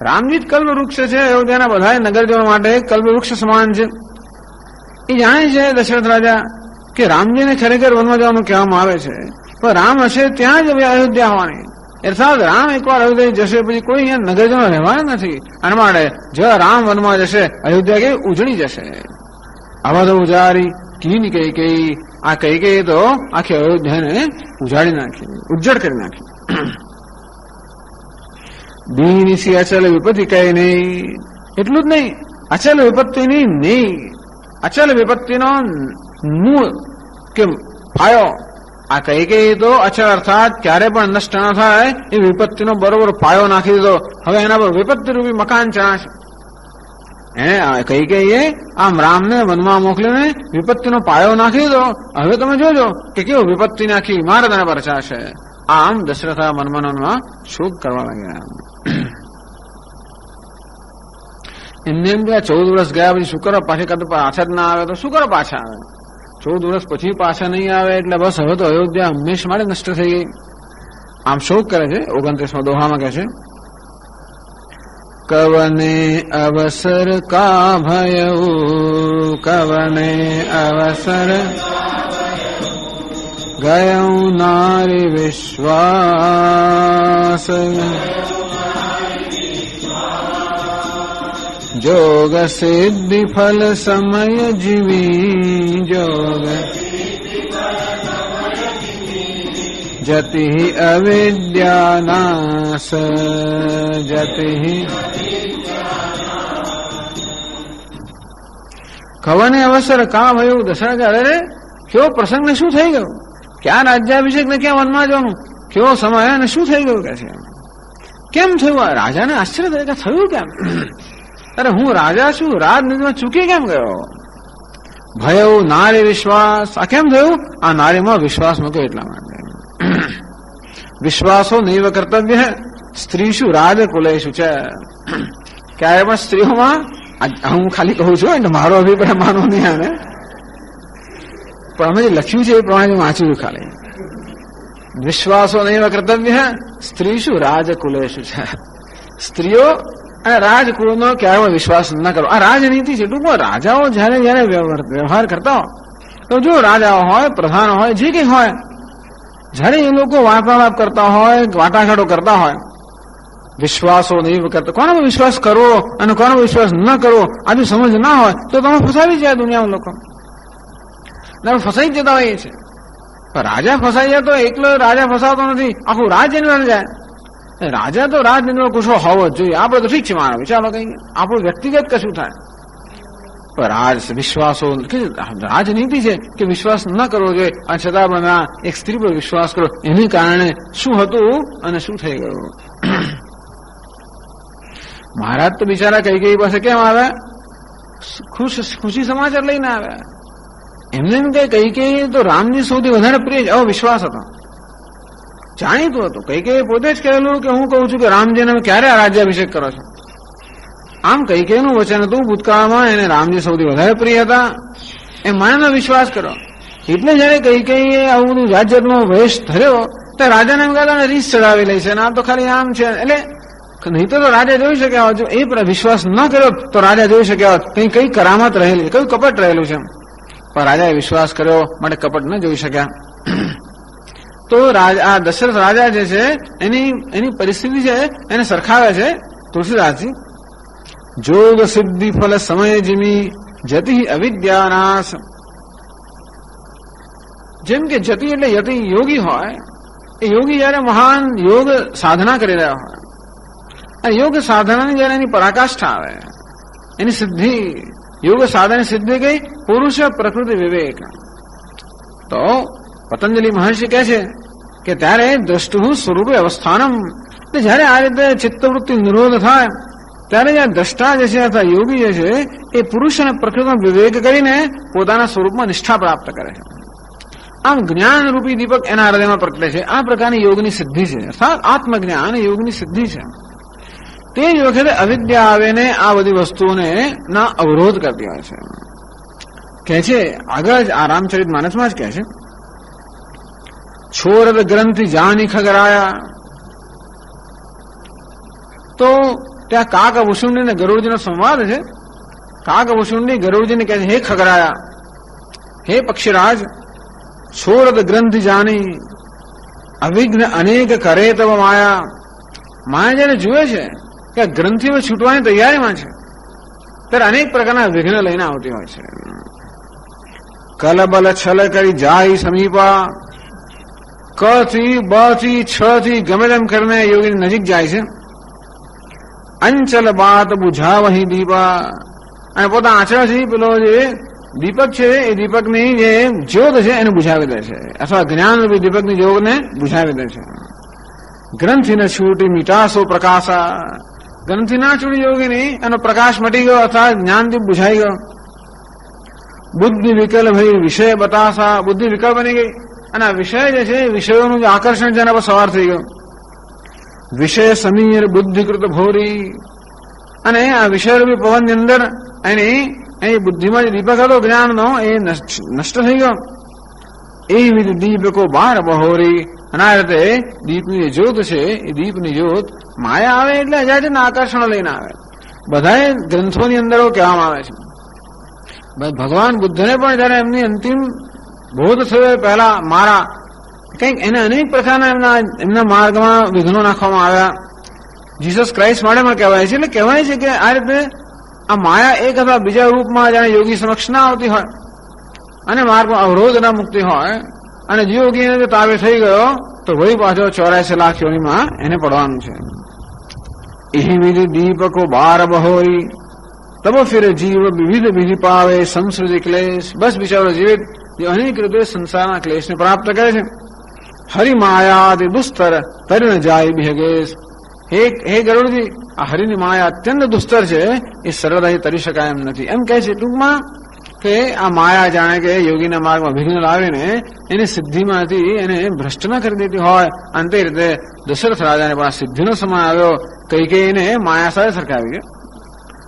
રામજી જ કલ્પવૃક્ષ છે. અયોધ્યાના બધા નગરજનો માટે કલ્પવૃક્ષ સમાન છે. એ જાણે છે દશરથ રાજા કે રામજીને ખરેખર વનમાં જવાનું કહેવામાં આવે છે, પણ રામ હશે ત્યાં જ અયોધ્યા હોવાની. અર્થાત રામ એકવાર અયોધ્યા જશે પછી કોઈ અહીંયા નગરજનો રહેવાના નથી. અને માટે જો રામ વનમાં જશે અયોધ્યા કે ઉજળી જશે. અવધ ઉજારી કીની કૈકેયી. આ કૈકેયી તો આખી અયોધ્યાને ઉજાડી નાખી, ઉજ્જડ કરી નાખી. દીનસી અચલ વિપત્તિ કઈ નહીં. એટલું જ નહીં, અચલ વિપત્તિની નહીં, અચલ વિપત્તિનો મૂળ કે પાયો. આ કૈકેયી તો અચલ અર્થાત ક્યારે પણ નષ્ટ ન થાય એ વિપત્તિનો બરોબર પાયો નાખી દીધો. હવે એના પર વિપત્તિ રૂપી મકાન ચણાશે. કૈકેયીએ આમ રામને વનમાં મોકલીને વિપત્તિનો પાયો નાખી દીધો. હવે તમે જોજો કે કેવું વિપત્તિ નાખી ઇમારત એના પર રચાશે. આમ દશરથા મનમાં શોક કરવા લાગ્યા. એમને એમ કે 14 વર્ષ ગયા પછી શું કરો? પાછા જ ના આવે તો શું કરો? પાછા આવે 14 વર્ષ પછી પાછા નહીં આવે એટલે બસ હવે તો અયોધ્યા હંમેશ માટે નષ્ટ થઈ ગઈ. આમ શોક કરે છે. 29મા દોહામાં કહે છે, કવને અવસર કા ભયઉ, કવને અવસર ગયું નારી વિશ્વાસ, જોગ સિદ્ધિ ફલ સમય જીવી, જોગ જતિ અવિદ્યાનાશ, જતિ કવને અવસર કા ભયું. દશરથ અરે કેવો પ્રસંગ ને શું થઈ ગયું? ક્યાં રાજ્યાભિષેક ને ક્યાં વનમાં જવાનું? કેવો સમય અને શું થઈ ગયું? કે છે કેમ થયું? રાજાને આશ્ચર્ય થયું કેમ? અરે હું રાજા છું, રાજનીતિમાં ચૂકી કેમ ગયો? ભયો નારી વિશ્વાસ. આ કેમ થયું? આ નારીમાં વિશ્વાસ મૂક્યો એટલા માટે. વિશ્વાસો નૈવ કર્તવ્ય સ્ત્રીશુ રાજકુલેશુ છે. ક્યારે પણ સ્ત્રીઓમાં, હું ખાલી કહું છું એટલે મારો અભિપ્રાય માનો નહીં આને, પણ અમે જે લખ્યું છે એ પ્રમાણે વાંચ્યું ખાલી. વિશ્વાસો નૈવ કર્તવ્ય સ્ત્રીશુ રાજકુલેશુ છે. સ્ત્રીઓ અને રાજકુળનો ક્યારેય વિશ્વાસ ન કરો. આ રાજનીતિ છે. ટૂંકમાં રાજાઓ જયારે જયારે વ્યવહાર કરતા હોય તો જો રાજાઓ હોય, પ્રધાન હોય, જે કંઈ હોય, જયારે એ લોકો વાર્તાલાપ કરતા હોય, વાટાઘાટો કરતા હોય, વિશ્વાસો નહીં કરતા, કોનો વિશ્વાસ કરવો અને કોનો વિશ્વાસ ન કરવો આ જો સમજ ના હોય તો તમે ફસાવી જાય દુનિયામાં લોકો. તમે ફસાઈ જતા હોય છે. પણ રાજા ફસાઈ જાય તો એકલો રાજા ફસાતો નથી, આખું રાજ એની અંદર જાય. રાજા તો રાજનીતિનો કુશો હોવો જ જોઈએ. આપણે તો ઠીક છે માનો ચાલો કઈ આપણું વ્યક્તિગત કશું થાય, પણ રાજ વિશ્વાસો રાજનીતિ છે કે વિશ્વાસ ન કરવો જોઈએ. અને છતાં પણ એક સ્ત્રી પર વિશ્વાસ કરો. એની કારણે શું હતું અને શું થઈ ગયું. મહારાજ તો બિચારા કઈ પાસે કેમ આવ્યા? ખુશી સમાચાર લઈને આવ્યા. એમને એમ કઈ તો રામજી સૌથી વધારે પ્રિય અવિશ્વાસ હતો, જાણીતું હતું. કઈ પોતે જ કહેલું કે હું કહું છું કે રામજીને ક્યારે રાજ્યાભિષેક કરો છો. આમ કઈનું વચન હતું ભૂતકાળમાં એને રામજી સૌથી વધારે પ્રિય હતા, એ માનો વિશ્વાસ કરો. એટલે જયારે કઈ આવું બધું જાતજાતનો વેશ ધર્યો તો રાજાને એમ કહેતા રીસ ચડાવી લે છે, આ તો ખાલી આમ છે. એટલે નહીં તો રાજા જોઈ શક્યા હોત. જો એ વિશ્વાસ ન કર્યો તો રાજા જોઈ શક્યા હોત કઈ કરામત રહેલી છે, કયું કપટ રહેલું છે. પણ રાજાએ વિશ્વાસ કર્યો માટે કપટ ન જોઈ શક્યા. તો આ દશરથ રાજા જે છે એની પરિસ્થિતિ છે એને સરખાવે છે તુલસીદાસજી. જોગ સિદ્ધિ ફલ સમય જીમી જતી અવિદ્યાનાશ. જેમ કે જતી એટલે યતિ યોગી હોય, એ યોગી જયારે મહાન યોગ સાધના કરી રહ્યા હોય, આ યોગ સાધનાની જયારે એની પરાકાષ્ઠા આવે, એની સિદ્ધિ, યોગ સાધન સિદ્ધિ ગઈ પુરુષ પ્રકૃતિ વિવેક. તો પતંજલિ મહર્ષિ કહે છે કે ત્યારે દ્રષ્ટુ સ્વરૂપે અવસ્થાનમ. જયારે આ રીતે ચિત્તવૃત્તિ નિરોધ થાય ત્યારે જે દ્રષ્ટા જે છે અથવા યોગી જે છે એ પુરુષ અને પ્રકૃતિનો વિવેક કરીને પોતાના સ્વરૂપમાં નિષ્ઠા પ્રાપ્ત કરે છે. આમ જ્ઞાન રૂપી દીપક એના હૃદયમાં પ્રગટે છે. આ પ્રકારની યોગની સિદ્ધિ છે, અર્થાત આત્મજ્ઞાન યોગની સિદ્ધિ છે. તે જ વખતે અવિદ્યા આવીને આ બધી વસ્તુઓને ના અવરોધ કરતી હોય છે. કહે છે આગળ જ આ રામચરિત માનસમાં જ કહે છે, છોરદ ગ્રંથિ જાની ખગરાયા. તો ત્યાં કાક વસુંડી ને ગરુડજીનો સંવાદ છે. કાક વસુંડી ગરુડજીને કહે છે, હે ખગરાયા, હે પક્ષીરાજ, છોરદ ગ્રંથિ જાની અવિઘ્ન અનેક કરે તવ માયા. માયા જયારે જુએ છે કે ગ્રંથિઓ છૂટવાની તૈયારીમાં છે ત્યારે અનેક પ્રકારના વિઘ્ન લઈને આવતી હોય છે. કલબલ છલ કરી જાય સમીપા. ક થી બ થી છ થી ગમે તેમ કરીને યોગી નજીક જાય છે. અંચલ બાત બુઝાવહી દીપા. અને પોતા આંચળાથી પેલો જે દીપક છે એ દીપકની જે જ્યોત છે એને બુઝાવી દે છે, અથવા જ્ઞાન રૂપી દીપકની જ્યોતને બુઝાવી દે છે. ગ્રંથિ ન છૂટી મીટાસો પ્રકાશા. ગ્રંથિ ના છૂટી યોગીની એનો પ્રકાશ મટી ગયો, અથવા જ્ઞાનદીપ બુઝાઈ ગયો. બુદ્ધિ વિકલ ભાઈ વિષય બતાસા. બુદ્ધિ વિકલ બની ગઈ અને આ વિષય જે છે વિષયોનું જે આકર્ષણ છે એના પર સવાર થઈ ગયો. વિષય સમીર બુદ્ધિકૃત ભોરી. અને આ વિષયરૂપી પવનની અંદર એની બુદ્ધિમાં જે દીપક હતો જ્ઞાનનો એ નષ્ટ થઈ ગયો. એવી દીપકો બાર બહોરી. અને આ રીતે દીપની જ્યોત છે એ દીપની જ્યોત માયા આવે એટલે અજાજના આકર્ષણો લઈને આવે. બધાએ ગ્રંથોની અંદર કહેવામાં આવે છે. ભગવાન બુદ્ધને પણ જયારે એમની અંતિમ બોધ થયો પહેલા મારા કંઈક એને અનેક પ્રકારના એમના માર્ગમાં વિઘ્નો નાખવામાં આવ્યા. જીસસ ક્રાઇસ્ટ માટે પણ કહેવાય છે. એટલે કહેવાય છે કે આ રીતે આ માયા એક અથવા બીજા રૂપમાં જાણે યોગી સમક્ષ ના આવતી હોય અને માર્ગમાં અવરોધ ના મુકતી હોય, અને જે યોગીને તાવે થઈ ગયો તો વહી પાછો 84 લાખ યોનીમાં એને પડવાનું છે. એહી વિધિ દીપકો બાર બહોરી. તબ ફિર જીવ વિવિધ વિધિ પાવે સંસૃતિ ક્લેશ. બસ બિચારો જીવિત જે અનેક રીતે સંસારના ક્લેશને પ્રાપ્ત કરે છે. હરિ માયા દુસ્તર તરીને જાય બિહગેશ. હે ગરુડજી, આ હરિની માયા અત્યંત દુસ્તર છે, એ સરળતાથી તરી શકાય એમ નથી. એમ કહે છે ટૂંકમાં કે આ માયા જાણે કે યોગીના માર્ગમાં વિઘ્ન લાવીને એને સિદ્ધિમાંથી એને ભ્રષ્ટ ન કરી દેતી હોય. અંતે રીતે દશરથ રાજાને પણ આ સિદ્ધિનો સમય આવ્યો. કૈકેયીને માયા સાથે સરખાવી ગયો.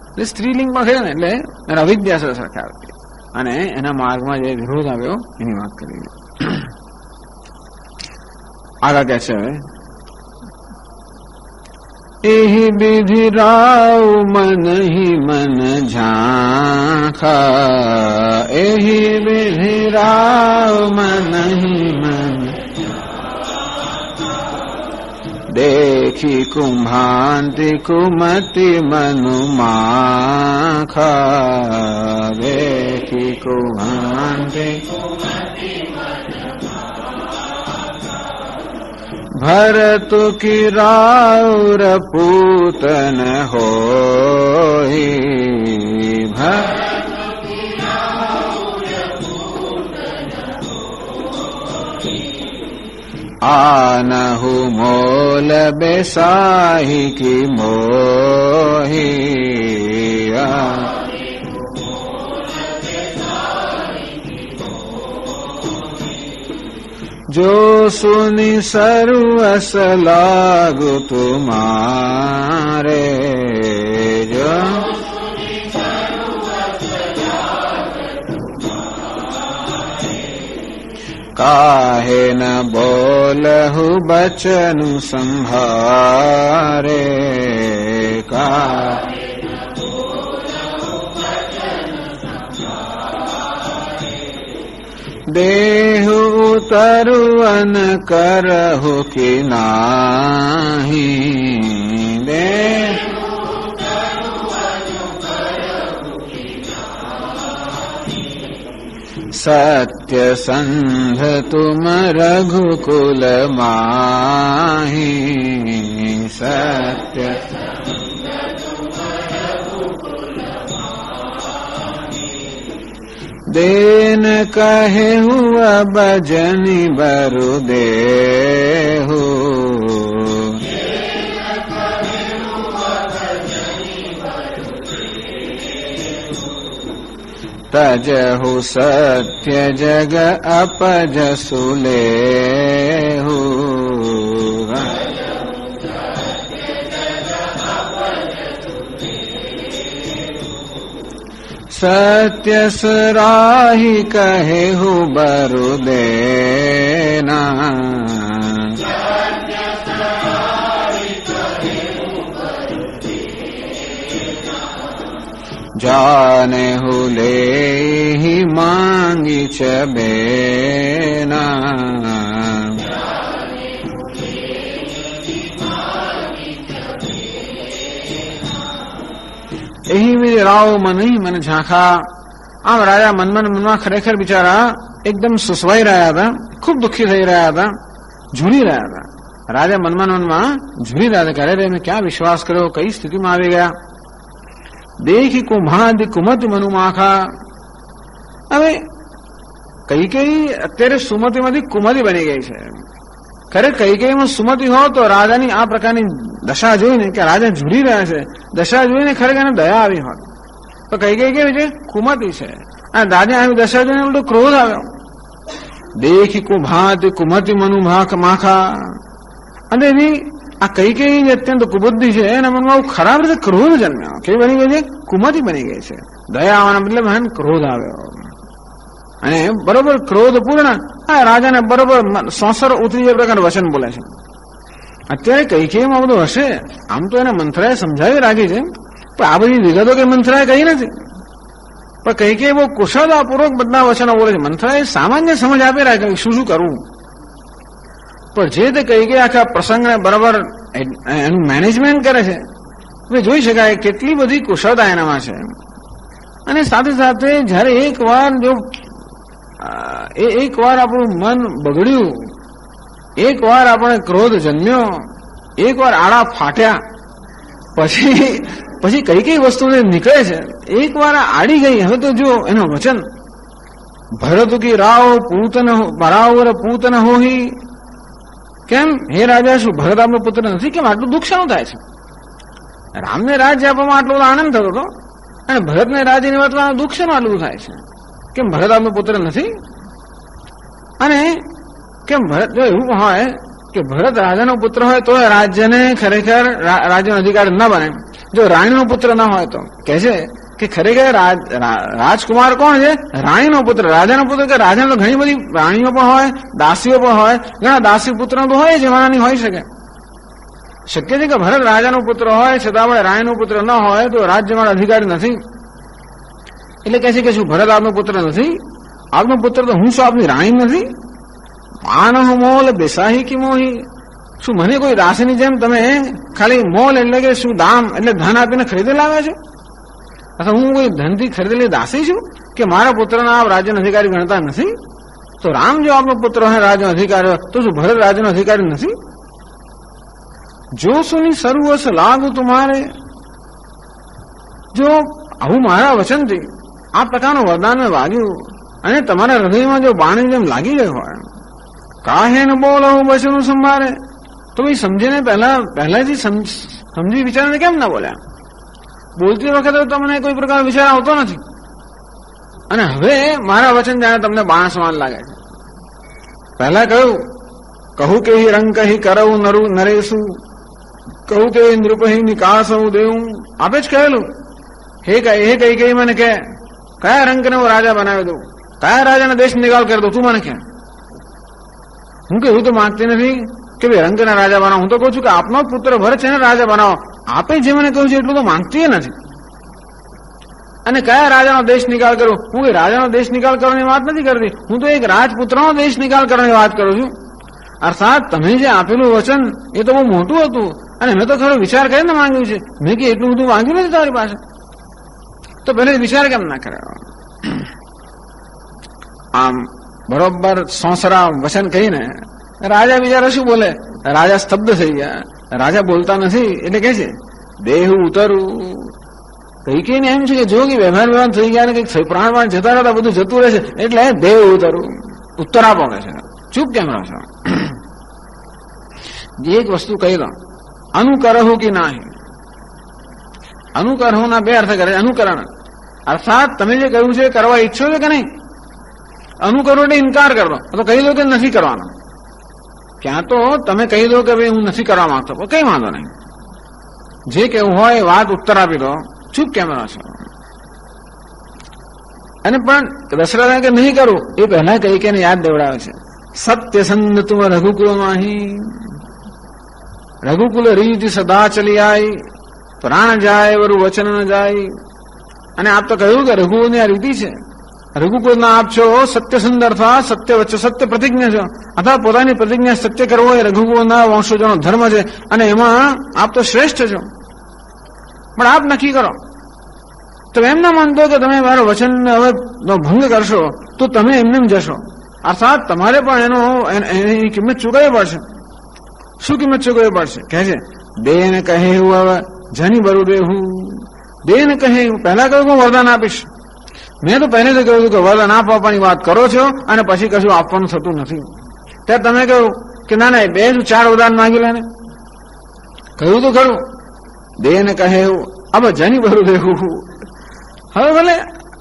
એટલે સ્ત્રીલિંગમાં થયો ને એટલે એના અવિદ્યા સાથે સરખાવી અને એના માર્ગમાં જે વિરોધ આવ્યો એની વાત કરી. આગળ કે છે એહી વિધિ રાવ મન હી મન ઝાંખા, એહી વિધિ રાવ મન હી મન देखी कुम्भांति कुमति मनु माखा, देखी कुम्भांति भरतु की राउर पूतन होई, आनहु मोल बेसाही की मोही, जो सुनी सर्वस लागु तुम्हारे, जो काहे न बोलहु बचनु संभारे, देहु तरुवन करहु कि नाही, सत्य संध तुम रघुकुल माही, सत्य देन कहे हुआ बजनी बरु देहु, तजहु सत्य जग अपजसु लेहु, सत्य सराही कहे हु बरु देना, जाने हु ले ही मांगी चबेना, એહી વિધિ રાવ મન હી મન ઝાંખા. આમ રાજા મનમાં ખરેખર બિચારા એકદમ સુસવાઈ રહ્યા હતા, ખૂબ દુઃખી થઈ રહ્યા હતા, ઝૂરી રહ્યા હતા. રાજા મનમાં ઝૂરી રહ્યા હતા કે અરે મેં ક્યાં વિશ્વાસ કર્યો, કઈ સ્થિતિમાં આવી ગયા. દેખી કુંભાંતિ કુમતિ મનુ માખા. હવે કૈકેયી અત્યારે સુમતિમાંથી કુમતિ બની ગઈ છે. ખરેખર કૈકેયીમાં સુમતિ હો તો રાજાની આ પ્રકારની દશા જોઈને કે રાજા ઝૂરી રહ્યા છે, દશા જોઈને ખરેખર એને દયા આવી હોત. તો કૈકેયી કેવી છે? કુમતિ છે. અને રાજા આવી દશા જોઈને બધો ક્રોધ આવ્યો. દેખી કુભાંતિ કુમતિ મનુ માખા. અને એની આ કૈકેયી અત્યંત કુબુદ્ધિ છે, એના મનમાં ખરાબ રીતે ક્રોધ જન્મ્યો. કેવી બની ગઈ છે? કુમતિ બની ગઈ છે. દયા આવવાના બદલે મહાન ક્રોધ આવ્યો. અને બરોબર ક્રોધ પૂર્ણ આ રાજાને બરોબર સોસર ઉતરી જે પ્રકાર વચન બોલે છે. અત્યારે કૈકેયીમાં બધું હશે, આમ તો એને મંથરાએ સમજાવી રાખી છે, પણ આ બધી વિગતો કે મંથરાએ કહી નથી. પણ કૈકેયી બહુ કુશળતાપૂર્વક બધા વચનો બોલે છે. મંથરાએ સામાન્ય સમજ આપી રાખી શું શું કરવું. પણ જે તે કૈકેયી આખા પ્રસંગને બરાબર એનું મેનેજમેન્ટ કરે છે, એ જોઈ શકાય કેટલી બધી કુશળતા એનામાં છે. અને સાથે સાથે જયારે એક વાર આપણું મન બગડ્યું, એક વાર આપણે ક્રોધ જન્મ્યો, એક વાર આડા ફાટ્યા, પછી કઈ વસ્તુ નીકળે છે. એક વાર આડી ગઈ, હવે તો જો એનું વચન ભરત કી રાવ પૂતન હોહી. કેમ હે રાજા, શું ભરત આપનો પુત્ર નથી? કેમ આટલું દુઃખ શાનું થાય છે? રામને રાજ્ય આપવામાં આટલો આનંદ થતો હતો અને ભરતને રાજ્યની વાતમાં દુઃખ શાનું આટલું થાય છે? કેમ ભરત આપનો પુત્ર નથી? અને કેમ ભરત જો એવું હોય કે ભરત રાજાનો પુત્ર હોય તો રાજ્યને ખરેખર રાજ્યનો અધિકાર ન બને, જો રાણીનો પુત્ર ન હોય તો કહે છે કે ખરેખર રાજકુમાર કોણ છે? રાણીનો પુત્ર. રાજાનો પુત્ર કે રાજાને તો ઘણી બધી રાણીઓ પણ હોય, દાસીઓ પણ હોય, ઘણા દાસી પુત્ર તો હોય જવાનાની હોઈ શકે. શક્ય છે કે ભરત રાજાનો પુત્ર હોય છતાં પણ રાણીનો પુત્ર ન હોય તો રાજ્યમાં અધિકારી નથી. એટલે કહે છે કે શું ભરત આપનો પુત્ર નથી? આપનો પુત્ર તો હું શું આપની રાણી નથી? માનહ મોલ બેસાહી કી મોહી, શું મને કોઈ દાસીની જેમ તમે ખાલી મોલ એટલે કે શું દામ એટલે ધન આપીને ખરીદી લાવ્યા છો? અથવા હું કોઈ ધનથી ખરીદેલી દાસી છું કે મારા પુત્રના આપ રાજ્યનો અધિકારી ગણતા નથી? તો રામ જો આપનો પુત્ર હોય રાજ્યનો અધિકારી હોય તો શું ભરત રાજ્યનો અધિકારી નથી? જો સુની સર્વસ લાગુ તુમારે, જો આવું મારા વચનથી આ પ્રકારનું વરદાન મેં વાગ્યું અને તમારા હૃદયમાં જો બાણી જેમ લાગી ગયું હોય, કાહે ન બોલો વચન સંભાળે, તો ભાઈ સમજીને પહેલાથી સમજી વિચારીને કેમ ના બોલ્યા? બોલતી વખતે તમને કોઈ પ્રકારનો વિચાર આવતો નથી અને હવે મારા વચન જાણે તમને બાણ સમાન લાગે છે. પહેલા કહું કે રંગ કહી કરવું નરેશું, કહું કે નૃપહી નિકાસ હું દેવું. આપે જ કહેલું હે કઈ મને કે કયા રંગને હું રાજા બનાવી દઉં, કયા રાજાના દેશ નિકાલ કરી દઉં, તું મને કે. હું કે એવું તો માંગતી નથી કે ભાઈ રંગના રાજા બનાવો. હું તો કહું છું કે આપનો પુત્ર ભરત છે ને રાજા બનાવો. આપે જે મને કહ્યું છે એટલું તો માંગતી નથી. અને કયા રાજાનો દેશ નિકાલ કરું? હું કઈ રાજાનો દેશ નિકાલ કરવાની વાત નથી કરતી, હું તો એક રાજપુત્રનો દેશ નિકાલ કરવાની વાત કરું છું. અર્થાત તમે જે આપેલું વચન એ તો બહુ મોટું હતું અને મેં તો થોડો વિચાર કરીને માંગ્યું છે. મેં કે એટલું બધું માંગ્યું નથી તારી પાસે, તો પહેલે વિચાર કેમ ના કર્યો? આમ બરોબર સોસરા વચન કહીને રાજા બિચારા શું બોલે? રાજા સ્તબ્ધ થઈ ગયા. રાજા બોલતા નથી એટલે કે છે દેહ ઉતરું. કઈ એમ છે કે જો કે વ્યવહાર થઈ ગયા ને કઈક પ્રાણ જતા રહેતા બધું જતું રહે છે એટલે દેહ ઉતરું. ઉત્તર આપો કે છે, ચૂપ કેમ રહો છો? એક વસ્તુ કહી દો, અનુકરહું કે નહીં. અનુકરહું ના બે અર્થ કરે. અનુકરણ અર્થાત તમે જે કહ્યું છે કરવા ઈચ્છો છો કે નહીં, અનુકરો એટલે ઇનકાર કરો તો કહી દો કે નથી કરવાનો. ક્યાં તો તમે કહી દો કે ભાઈ હું નથી કરવા માંગતો, કઈ વાંધો નહીં. જે કેવું હોય વાત ઉત્તર આપી દો, ચૂપ કેમ રહો છો? અને પણ દશરથ કે નહીં કરું એ પહેલા કઈ કે યાદ દેવડાવે છે. સત્યસંદ તુમ રઘુકુલ માહી, રઘુકુલ રીત સદા ચલી આઈ, પ્રાણ જાય વરુ વચન ન જાય. અને આપ તો કહ્યું કે રઘુની આ રીતિ છે. રઘુકુલ ના આપ છો સત્યસંદ અર્થાત સત્ય વચ્ચે સત્ય પ્રતિજ્ઞા છો, અથવા પોતાની પ્રતિજ્ઞા સત્ય કરવો એ રઘુકુલ ના વંશજોનો ધર્મ છે અને એમાં આપ તો શ્રેષ્ઠ છો. પણ આપ નક્કી કરો. તો એમ ના માનતો કે તમે મારો વચન હવે ભંગ કરશો તો તમે એમને જશો. અર્થાત તમારે પણ એની કિંમત ચૂકવવી પડશે. શું કિંમત ચૂકવવી પડશે? કહે છે દેને કહે હવે જની બરુ દેહું. દેને કહે પહેલા કહ્યું હું વરદાન આપીશ. મેં તો પહેલેથી કહ્યું કે વરદાન આપવાની વાત કરો છો અને પછી કશું આપવાનું થતું નથી. ત્યારે તમે કહ્યું કે ના ના 2-4 વરદાન માંગી લે ને. કહ્યું તો ખરું દેને કહે હવે જની બરુ દેહું. હવે ભલે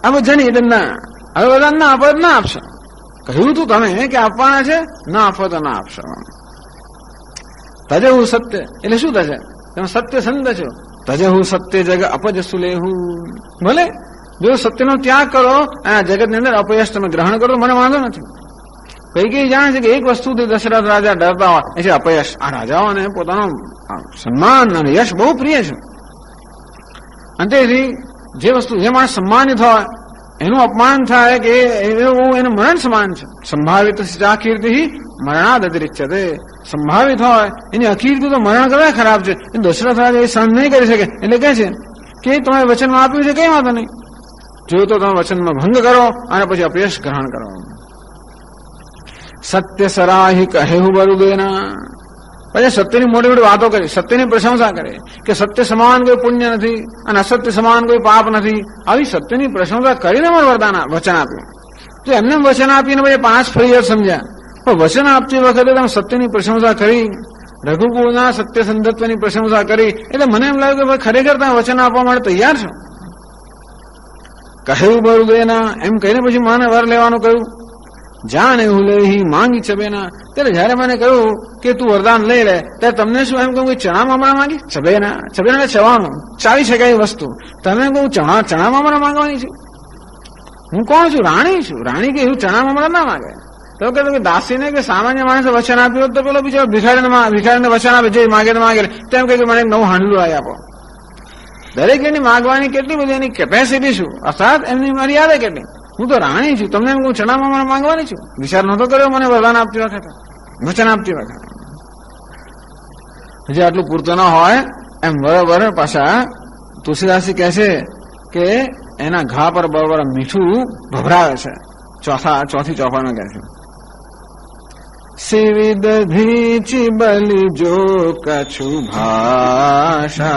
હવે જની એટલે ના, હવે વરદાન ના આપો ના આપશો. કહ્યું તું તમે કે આપવાના છે, ના આપો તો ના આપશો. તજેહું સત્ય એટલે શું થશે? તમે સત્ય સંદ છો. તજેહું સત્ય જગ અપજસુ લેહું. ભલે જો સત્યનો ત્યાગ કરો અને આ જગતની અંદર અપયશ તમે ગ્રહણ કરો મને વાંધો નથી. કઈ જાણે છે કે એક વસ્તુથી દશરથ રાજા ડરતા હોય એ છે અપયશ. આ રાજાઓને પોતાનું સન્માન અને યશ બહુ પ્રિય છે. અંતેથી જે વસ્તુ જે માણસ સન્માનિત હોય એનું અપમાન થાય કે એનું મરણ સમાન છે. સંભાવિત કીર્તિ મરણાદ અતિરિચ્યતે. સંભાવિત હોય એની અકીર્તિ તો મરણ કરતા ખરાબ છે. દશરથ રાજા એ સહન નહીં કરી શકે એટલે કહે છે કે તમે વચનમાં આપ્યું છે કઈ વાંધો નહીં, જો તો તમે વચનમાં ભંગ કરો અને પછી અપયશ ગ્રહણ કરો. સત્ય સરાહી કહેવું બરુદેના. પછી સત્યની મોટી મોટી વાતો કરી, સત્યની પ્રશંસા કરે કે સત્ય સમાન કોઈ પુણ્ય નથી અને અસત્ય સમાન કોઈ પાપ નથી. આવી સત્યની પ્રશંસા કરીને મને વચન આપ્યું. તો એમને વચન આપીને પછી 5 ફરિયાદ સમજ્યા. પણ વચન આપતી વખતે તમે સત્યની પ્રશંસા કરી, રઘુકુળના સત્ય સંધત્વની પ્રશંસા કરી એટલે મને એમ લાગ્યું કે ખરેખર તમે વચન આપવા માટે તૈયાર છો. કહ્યું બરું દેના, એમ કહીને પછી માને વર લેવાનું કહ્યું. જાણે હું લઈ માંગી છબેના, ત્યારે જયારે મને કહ્યું કે તું વરદાન લઈ લે, ત્યારે તમને શું એમ કહું કે ચણા મામરા માંગી? છબેના, છબેના ચવાનું ચાવી શકાય વસ્તુ, તમે કહું ચણા મામરા માંગવાની છું? હું કોણ છું? રાણી છું. રાણી કે એવું ચણા મામરા ના માંગે. તો કે દાસીને કે સામાન્ય માણસે વચન આપ્યું તો પેલો બીજો ભિખારીને વચન આપે, જે માગે તો માગે, તેમ કે મને નવું હાંડલું આવી આપો. દરેક એની માગવાની કેટલી બધી એની કેપેસિટી શું, અર્થાત એમની મર્યાદા કેટલી. હું તો રાણી છું, તમને એમ કહું ચણામાં માંગવાની છું? વિચાર નહોતો કર્યો મને વરદાન આપતી વખતે, વચન આપતી વખતે. હજી આટલું પૂરતું ન હોય એમ બરોબર પાછા તુલસીદાસજી કહે છે કે એના ઘા પર બરોબર મીઠું ભભરાવે છે. ચોથી ચોપામાં કહે છે, સિવિ દધીચી બલી જો કછુ ભાષા,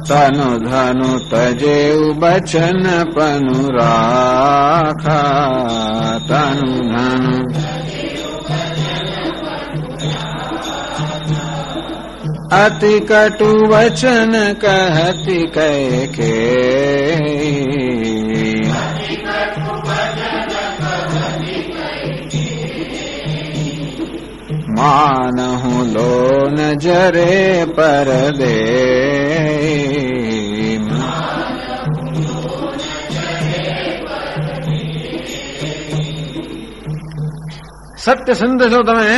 તનુ ધનુ તજેવ બચન પનુ રાખા, તનુ ધનુ અતિ કટુ વચન કહતી કે માનહુ લોન જરે પરદે, સત્ય સંત છો તમે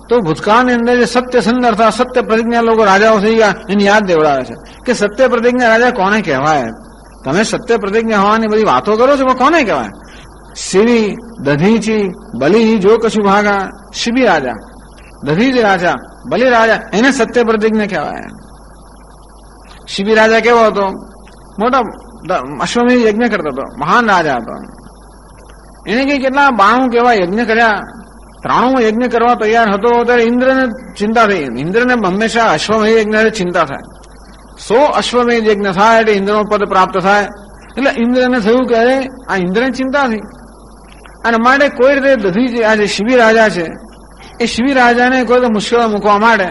તો ભૂતકાળની અંદર જે સત્ય સંત અર્થાત સત્ય પ્રતિજ્ઞા લોકો રાજાઓ થઈ ગયા એની યાદ દેવડાવે છે કે સત્ય પ્રતિજ્ઞા રાજા કોને કહેવાય? તમે સત્ય પ્રતિજ્ઞા હોવાની બધી વાતો કરો છો, પણ કોને કહેવાય? શિવી દધીચી બલી જો કશું ભાગા. શિબી રાજા, દધીચી રાજા, બલી રાજા, એને સત્ય પ્રતિજ્ઞા કહેવાય. શિબી રાજા કેવો હતો? મોટા અશ્વમેધ યજ્ઞ કરતો હતો, મહાન રાજા હતો. એને કઈ કેટલા 92 કેવા યજ્ઞ કર્યા, 93 યજ્ઞ કરવા તૈયાર હતો. ત્યારે ઇન્દ્રને ચિંતા થઈ. ઇન્દ્રને હંમેશા અશ્વમેધ યજ્ઞ ચિંતા થાય. 100 અશ્વમેધ યજ્ઞ થાય એટલે ઇન્દ્રનું પદ પ્રાપ્ત થાય. એટલે ઇન્દ્રને થયું કે આ ઇન્દ્રને ચિંતા થઈ, અને માટે કોઈ રીતે દધી આ જે શિબી રાજા છે એ શિબી રાજાને કોઈ તો મુશ્કેલી મૂકવા માટે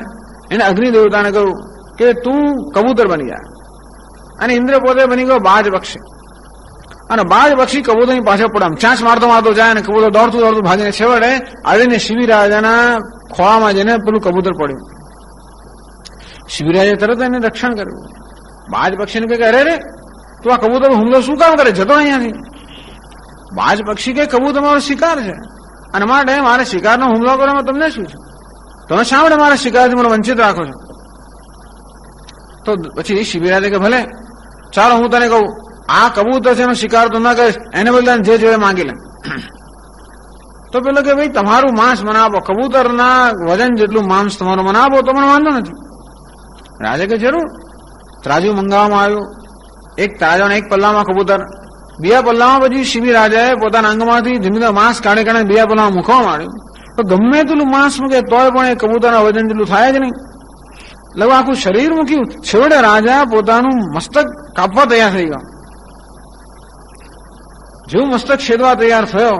એને અગ્નિ દેવતાને કહ્યું કે તું કબૂતર બની જાય. અને ઇન્દ્ર પોતે બની ગયો બાજ પક્ષી, અને બાજ પક્ષી કબૂતરની પાછળ પડામ ચાંચ મારતો જાય, અને કબૂતર દોડતું ભાગીને છેવટે આવીને શિબી રાજાના ખોળામાં જઈને પેલું કબૂતર પડ્યું. શિબી રાજાએ તરત એને રક્ષણ કર્યું. બાજ પક્ષીને કહે અરે રે તું આ કબૂતર હુમલો શું કામ કરે, જતો અહીંયાથી. બાજ પક્ષી કે કબૂતર મારો શિકાર છે, અને માટે મારે શિકારનો હુમલો કરવામાં તમને શું છે? તમે શા માટે મારા શિકારથી મને વંચિત રાખો છો? તો પછી શિબી રાજા કે ભલે ચાલો હું તને કહું, આ કબૂતર છે એનો શિકાર તો ના કરીશ, એને બદલે જે જોઈએ માંગી લે. તો પેલો કે ભાઈ તમારું માંસ મને આપો, કબૂતરના વજન જેટલું માંસ તમારું મને આપો તો મને વાંધો નથી. રાજા કે જરૂર. ત્રાજુ મંગાવવામાં આવ્યું, એક તાજો એક પલ્લામાં કબૂતર, બીજા પલ્લામાં પછી શિબી રાજાએ પોતાના અંગમાંથી ધીમે માંસ કાઢી બીજા પલ્લામાં મૂકવા માંડ્યું. તો ગમે તેટલું માંસ મૂકે તોય પણ એ કબૂતરના વજન જેટલું થાય જ નહીં. લગભગ આખું શરીર મૂક્યું. છેવટે રાજા પોતાનું મસ્તક કાપવા તૈયાર થઈ ગયો. જેવું મસ્તક છેદવા તૈયાર થયો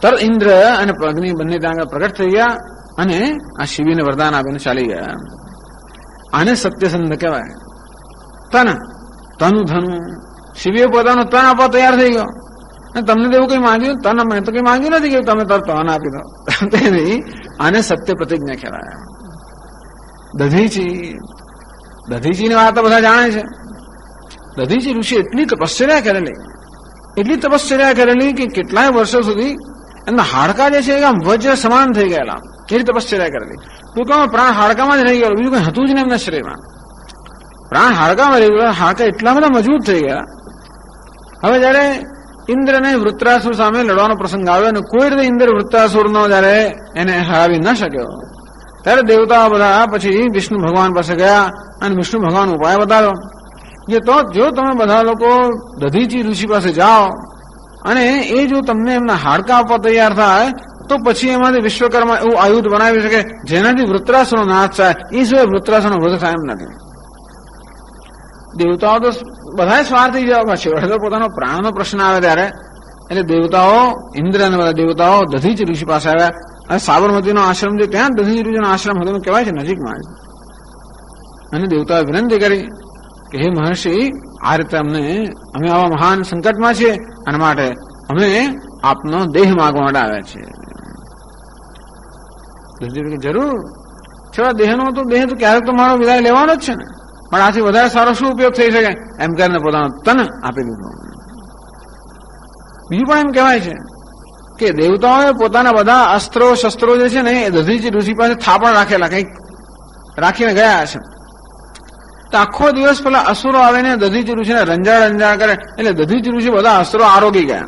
તરત ઇન્દ્ર અને અગ્નિ બંને ત્યાં આગળ પ્રગટ થઈ ગયા અને આ શિબીને વરદાન આપીને ચાલી ગયા. આને સત્યસંધ કહેવાય. તનુ ધનુ, શિબીએ પોતાનું તન આપવા તૈયાર થઈ ગયો. અને તમને તો એવું કઈ માંગ્યું? તન મેં તો કઈ માંગ્યું નથી કે તમે તરત તન આપી દો. આને સત્ય પ્રતિજ્ઞા કહેવાય. દધીચીની વાત તો બધા જાણે છે. દધીચી ઋષિ એટલી તપશ્ચર્યા કરેલી કે કેટલાય વર્ષો સુધી એમના હાડકા જે છે એ આમ વજ્ર સમાન થઈ ગયેલા. એવી તપશ્ચર્યા કરેલી. ટૂંકમાં પ્રાણ હાડકામાં જ રહી ગયો, બીજું કઈ હતું જ નહીં એમના શરીરમાં. પ્રાણ હાડકામાં રહી ગયો. હાડકા એટલા બધા મજબૂત થઈ ગયા. હવે જયારે ઇન્દ્રને વૃત્રાસુર સામે લડવાનો પ્રસંગ આવ્યો અને કોઈ રીતે ઇન્દ્ર વૃત્રાસુરનો જયારે એને હરાવી ન શક્યો ત્યારે દેવતાઓ બધા પછી વિષ્ણુ ભગવાન પાસે ગયા અને વિષ્ણુ ભગવાન ઉપાય બતાવ્યો કે તો જો તમે બધા લોકો દધીચી ઋષિ પાસે જાઓ અને એ જો તમને એમના હાડકા આપવા તૈયાર થાય તો પછી એમાંથી વિશ્વકર્મા એવું આયુધ બનાવી શકે જેનાથી વૃત્રાસુરનો નાશ થાય. એ સિવાય વૃત્રાસુરનો વધ થાય એમ નથી. દેવતાઓ તો બધા સ્વાર્થી જવા છે. પોતાનો પ્રાણનો પ્રશ્ન આવે ત્યારે એટલે દેવતાઓ ઇન્દ્ર અને બધા દેવતાઓ દધીચી ઋષિ પાસે આવ્યા. અને સાબરમતીનો આશ્રમ જે ત્યાં દધીચી ઋષિનો આશ્રમ હતો કહેવાય છે નજીકમાં. અને દેવતાએ વિનંતી કરી કે હે મહર્ષિ, આ રીતે અમે આવા મહાન સંકટમાં છીએ, અને માટે અમે આપનો દેહ માગવા માટે આવ્યા છીએ. જરૂર છેલ્લા દેહનો તો દેહ તો ક્યારેક તો મારો વિદાય લેવાનો જ છે ને, પણ આથી વધારે સારો શું ઉપયોગ થઈ શકે, એમ કરીને પોતાનું તન આપી દીધું. બીજું પણ એમ કહેવાય છે કે દેવતાઓએ પોતાના બધા અસ્ત્રો શસ્ત્રો જે છે ને એ દધીચી ઋષિ પાસે થાપણ રાખેલા, કંઈક રાખીને ગયા છે. તો આખો દિવસ પેલા અસુરો આવીને દધીચી ઋષિને રંજાડ કરે, એટલે દધીચી ઋષિ બધા અસ્ત્રો આરોગી ગયા.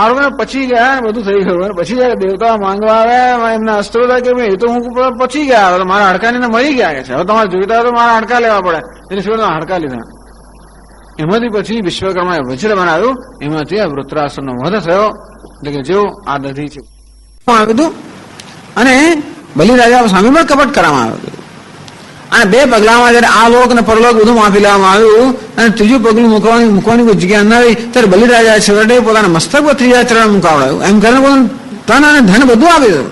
આરોગ્ય પચી ગયા, બધું થઈ ગયું. પછી જયારે દેવતાઓ માંગવા આવ્યા એમના અસ્ત્રો કે એ તો હું પચી ગયા, મારા હાડકાને મળી ગયા છે, હવે તમારે જોઈતા હોય તો મારા હાડકા લેવા પડે. એટલે શું હાડકા લીધા. એમાંથી પછી વિશ્વકર્માએ વજ્ર બનાવ્યું, એમાંથી આ વૃત્રાસુરનો વધ થયો. એટલે કે જેવું આ દધી છે આવ્યું હતું, અને બલિરાજા સામે પણ કપટ કરવામાં આવ્યું હતું. અને બે પગલામાં જયારે આ લોક અને પરલોક બધું માફી લેવામાં આવ્યું, અને ત્રીજું પગલું મૂકવાની કોઈ જગ્યા ન આવી, ત્યારે બલિરાજા છેવટે પોતાના મસ્તક પર ત્રીજા ચરણ મુકાવડાયું. એમ કરીને પોતાનું તન અને ધન બધું આપી દીધું.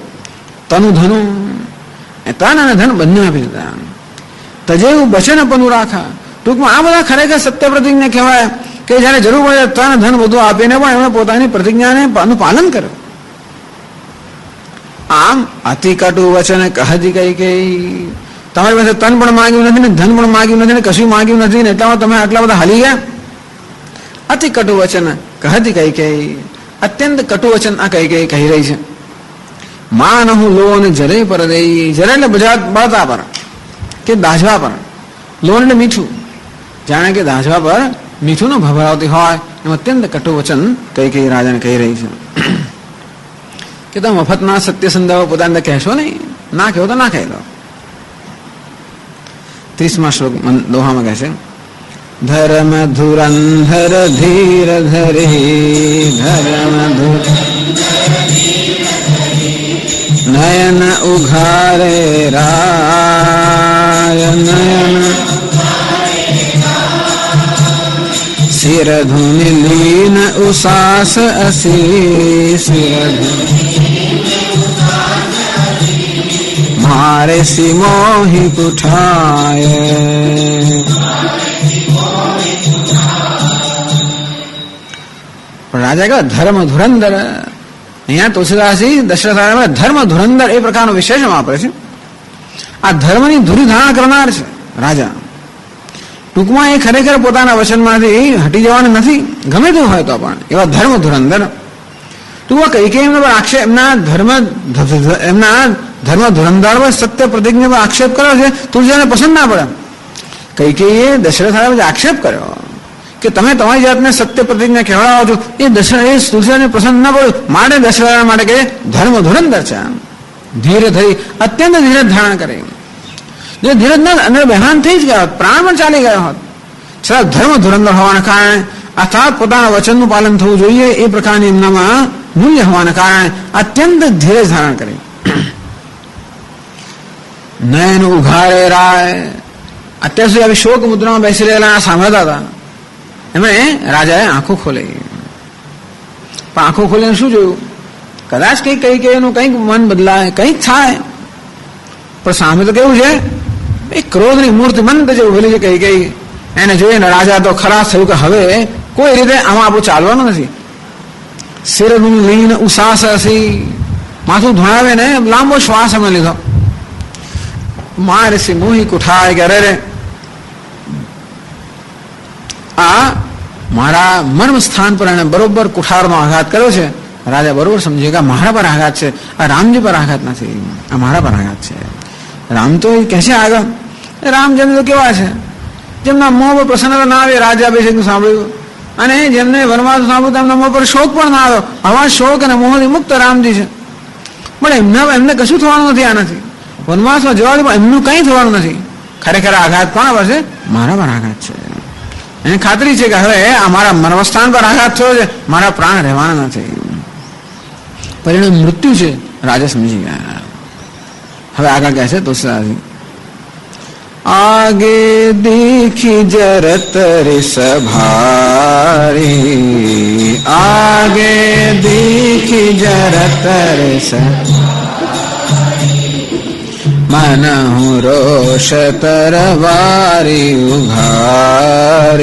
તન અને ધન બંને આપી દીધા. તજેવું બચન પનું રાખા. ટૂંકમાં આ બધા ખરેખર સત્ય પ્રતિજ્ઞા કહેવાય, કે જયારે જરૂર પડે તન ધન બધું આપીને પણ એમણે પોતાની પ્રતિજ્ઞાને પાલન કર્યું. આમ અતિ કટુ વચન કહતી કઈ તમારી પાસે તન પણ માગ્યું નથી ને ધન પણ માગ્યું નથી ને કશું માગ્યું નથી ને એટલામાં તમે આટલા બધા હાલી ગયા. અતિ કટુ વચન કહતી કઈ અત્યંત કટુ વચન આ કઈ કહી રહી છે. માન હું લો અને જરે પર દઈ. જરે એટલે બળતા પર કે દાજવા પર. લોન એટલે મીઠું. જાણે કે દાજવા પર મીઠું નો ભભરાવતી હોય એમ અત્યંત કટુ વચન કઈ રાજાને કહી રહી છે. કે તમે મફતના સત્ય સંદર્ભ પોતાને કહેશો નહીં, ના કહેવો તો ના કહી દો. 30મા શ્લોક દોહામાં કહે છે, ધર્મ ધુરંધર ધીર ધરી ધર્મ નયન ઉઘારે રાય નયન શિરધુનિ લીન ઉસાસ અસી શિરધુનિ મારે સી મોહી કુઠાય. રાજા કહે ધર્મ ધુરંધર. અહીંયા તુલસીદાસજી દશરથ ધર્મ ધુરંધર એ પ્રકારનો વિશેષણ વાપરે છે. આ ધર્મની ધુરી ધારણ કરનાર છે રાજા. ટૂંકમાં એ ખરેખર પોતાના વચનમાંથી હટી જવાનું નથી, ગમે તેવું હોય તો પણ એવા ધર્મ ધુરંધર. ટૂંકમાં કઈ એમના પર આક્ષેપ, એમના ધર્મ ધુરંધર પર સત્ય પ્રતિજ્ઞા પર આક્ષેપ કર્યો છે. તુલસીને પસંદ ના પડે. કઈકેયીએ દશરથ આક્ષેપ કર્યો કે તમે તમારી જાતને સત્ય પ્રતિજ્ઞા કહેવડાવો છો, એ તુલસીને પસંદ ના પડ્યું. માટે દશરથ માટે કે ધર્મ ધુરંધર છે. ધીરે થઈ અત્યંત ધીરજ ધારણ કરી. જો ધીરજ ના અંદર બેહાન થઈ જ ગયા હોત, પ્રાણ પણ ચાલી ગયા હોત. છતાં ધર્મ ધુરંધર હોવાના કારણે અર્થાત પોતાના વચનનું પાલન થવું જોઈએ એ પ્રકારની એમનામાં મૂલ્ય હોવાના કારણે અત્યંત ધીરજ ધારણ કરી. નયન ઉઘારે રાય. અત્યાર સુધી આવી શોક મુદ્રામાં બેસી રહેલા સાંભળતા હતા. એમણે રાજાએ આંખો ખોલી. પણ આંખો ખોલીને શું જોયું? કદાચ કઈ એનું કંઈક મન બદલાય, કંઈક થાય. પણ સામે તો કેવું છે, એ ક્રોધની મૂર્તિ મંદ જે ઉભેલી છે કઈ એને જોઈને રાજા તો ખરાશ થયું કે હવે કોઈ રીતે આમાં આપણું ચાલવાનું નથી. શિરનું લીન ઉસાસ હસી. માથું ધોણાવે ને લાંબો શ્વાસ અમે લીધો. મારે સી મોહી કુઠાય કે અરે આ મારા મર્મ સ્થાન પર એને બરોબર કુઠારનો આઘાત કર્યો છે. રાજા બરોબર સમજે કે મારા પર આઘાત છે, આ રામજી પર આઘાત નથી, આ મારા પર આઘાત છે. રામ તો કહે છે આગળ, રામચંદ્ર તો કેવા છે, જેમના મોં પર પ્રસન્નતા ના આવે રાજ્યાભિષેક સાંભળ્યું, અને જેમને વનવાસ સાંભળ્યું તેમના મોં પર શોક પણ ના આવ્યો. આવા શોક અને મોહથી મુક્ત રામજી છે. પણ એમને કશું થવાનું નથી. આનાથી વનવાસમાં જવાથી પણ એમનું કંઈ થવાનું નથી. ખરેખર આઘાત કોના પર છે? મારા પર આઘાત છે. એને ખાતરી છે કે હવે અમારા મર્મસ્થાન પર આઘાત થયો છે, મારા પ્રાણ રહેવાના નથી. પરિણામ મૃત્યુ છે. રાજા સમજી ગયા. હવે આગળ કહે છે તુલસીદાસજી, આગે દેખી જરત રિસ ભારી. આગે દેખી જરત રિસ મનહુ રોષ તરવારી ઉઘારી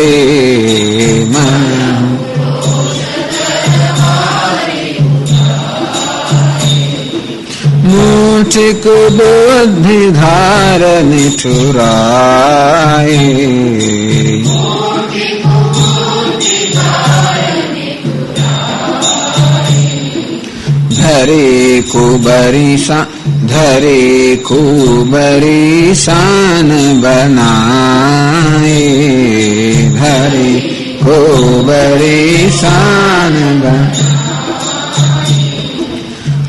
મૂઠિક બુદ્ધિ ધાર નિઠુરાય ધરી કુબરી શાન બનાય ધરી કુબરી શાન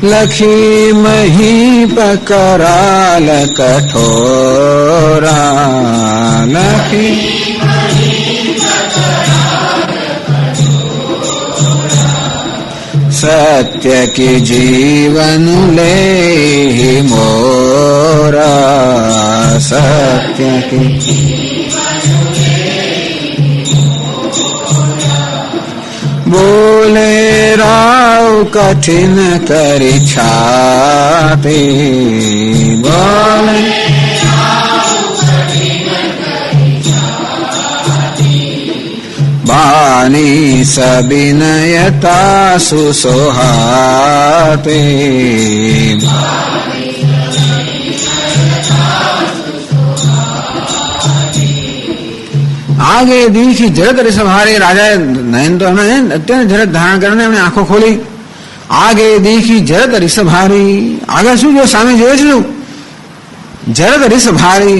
લખી મહી પકરાલ કઠોરા લખી સત્ય કી જીવન લે મોરા સત્ય કી બોલે રાવ કઠિન કરી છાતી બોલે બાની સબિનયતા સુસોહાતે आगे देखी जरत ऋषभारे राजा नयन तो हमने अत्यंत जरत धारण करने हमने आंखों खोली आगे देखी जरत ऋषभारी आगे शू जो सामे જોયે છે જરત ऋषभारी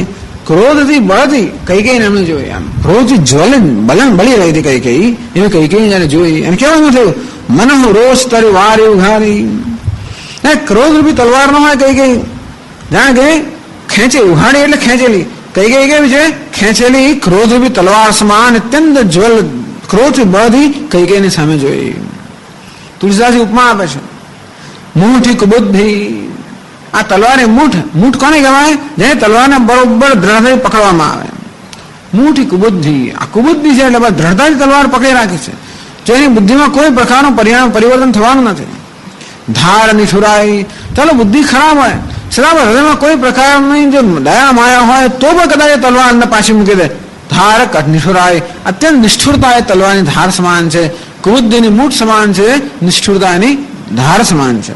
ક્રોધથી બળતી કૈકેયી એમને જોઈ આમ ક્રોધથી જ્વલન બલન બળી રહી હતી કૈકેયી એ કૈકેયી જયારે જોઈ એમ કેવાનું થયું મનઃ રોષ તરી વારી ઉઘારી ના ક્રોધ રૂપી તલવાર ન હોય કૈકેયી જાણે કે ખેંચે ઉઘાડી એટલે ખેંચેલી કૈકેયી કેવી છે ખેંચેલી ક્રોધ રૂપી તલવાર સમાન અત્યંત જ્વલ ક્રોધથી બળતી કૈકેયીની સામે જોઈ તુલસીદાસજી ઉપમા આપે છે મૂઠી કુબુદ્ધિ આ તલવારે મૂઠ કોને કહેવાય જેને તલવારને બરોબર દ્રઢતાથી પકડવામાં આવે મૂઠી કુબુદ્ધિ આ કુબુદ્ધિ છે એટલે દ્રઢતાથી તલવાર પકડી રાખી છે જો એની બુદ્ધિમાં કોઈ પ્રકારનું પરિવર્તન થવાનું નથી ધાર નિઠુરાઈ ચાલો બુદ્ધિ ખરાબ હોય છતાં હૃદયમાં કોઈ પ્રકારની જો દયા માયા હોય તો પણ કદાચ તલવાર અંદર પાછી મૂકી દે ધાર નિઠુરાઈ અત્યંત નિષ્ઠુરતા એ તલવારની ધાર સમાન છે કુબુદ્ધિની મૂઠ સમાન છે નિષ્ઠુરતા એની ધાર સમાન છે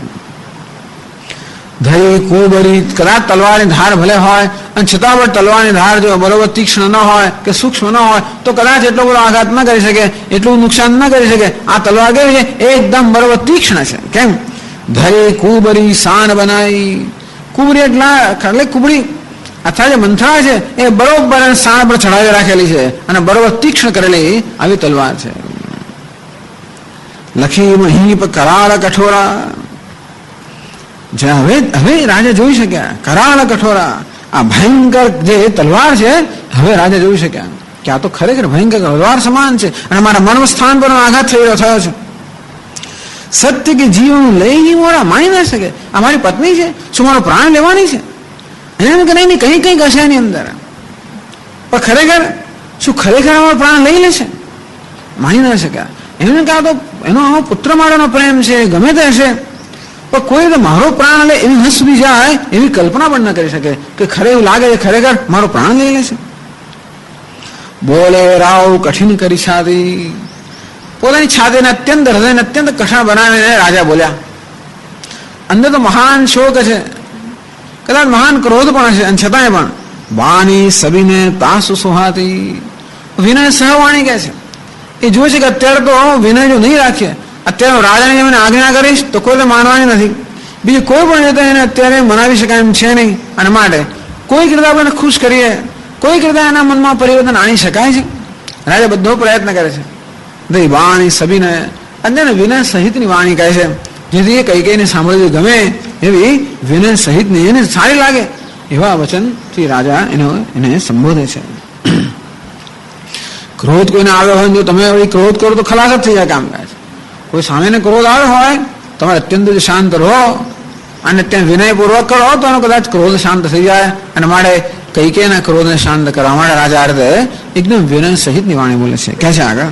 ધરી કુબરી કદાચ તલવારની ધાર ભલે હોય અને છતાં પણ તલવારની ધાર જો બરોબર તીક્ષ્ણ ન હોય કે સૂક્ષ્મ ન હોય તો કદાચ એટલો બધો આઘાત ન કરી શકે એટલું નુકસાન ન કરી શકે આ તલવાર કેવી છે એકદમ બરોબર તીક્ષ્ણ છે કેમ ધરી કુબરી શાન બનાવી કુબરી એટલે કુબડી અથવા જે મંથરા છે એ બરોબર શાન પર ચડાવી રાખેલી છે અને બરોબર તીક્ષ્ણ કરેલી આવી તલવાર છે લખી મહી પર કરાળ કઠોરા હવે રાજા જોઈ શક્યા કરાળ કઠોરા આ ભયંકર જે તલવાર છે હવે રાજા જોઈ શક્યા કે આ તો ખરેખર ભયંકર તલવાર સમાન છે અને મારા મન સ્થાન પર આઘાત થયો થયો છે સત્ય કે જીવન લઈ મોડા માની ના શકે આ મારી પત્ની છે શું મારો પ્રાણ લેવાની છે એને કે નહીં કઈ કઈક હશે એની અંદર પણ ખરેખર શું ખરેખર અમારો પ્રાણ લઈ લેશે માની ના શક્યા એને કે આ તો એનો પુત્ર માટેનો પ્રેમ છે ગમે તે હશે પણ કોઈ તો મારો પ્રાણ લે એવી હદ સુધી જાય એવી કલ્પના પણ ન કરી શકે કે ખરે એવું લાગે છે ખરેખર મારો પ્રાણ લઈ લેશે બોલે રાવ કઠિન કરી છાતી પોતાની છાતીને અત્યંત હૃદયને અત્યંત કઠણ બનાવીને રાજા બોલ્યા અંદર તો મહાન શોક છે કદાચ મહાન ક્રોધ પણ હશે અને છતાંય પણ બાની સબીને તાસુ સુહાતી વિનય સહવાણી કહે છે એ જોવે છે કે અત્યારે તો વિનય જો નહીં રાખીએ અત્યારે રાજાને મને આજ્ઞા કરીશ તો કોઈ તો માનવાની નથી બીજું કોઈ પણ રીતે એને અત્યારે મનાવી શકાય એમ છે નહીં અને માટે કોઈક રીતે આપણે ખુશ કરીએ કોઈક રીતે એના મનમાં પરિવર્તન આણી શકાય છે રાજા બધો પ્રયત્ન કરે છે દઈ વાણી સબીને અને વિનય સહિતની વાણી કહે છે જેથી એ કૈકેયીને સાંભળવી ગમે એવી વિનય સહિતની એને સારી લાગે એવા વચનથી રાજા એને સંબોધે છે ક્રોધ કોઈને આવ્યો હોય જો તમે ક્રોધ કરો તો ખલાસ જ થઈ જાય કામ કાજ કોઈ સામેને ક્રોધ આવ્યો હોય તમે અત્યંત શાંત રહો અને ત્યાં વિનયપૂર્વક કરો તો એનો કદાચ ક્રોધ શાંત થઈ જાય અને માટે કૈકેયીના ક્રોધને શાંત કરવા માટે રાજા અર્થે એકદમ વિનય સહિતની વાણી બોલે છે કહે છે આગળ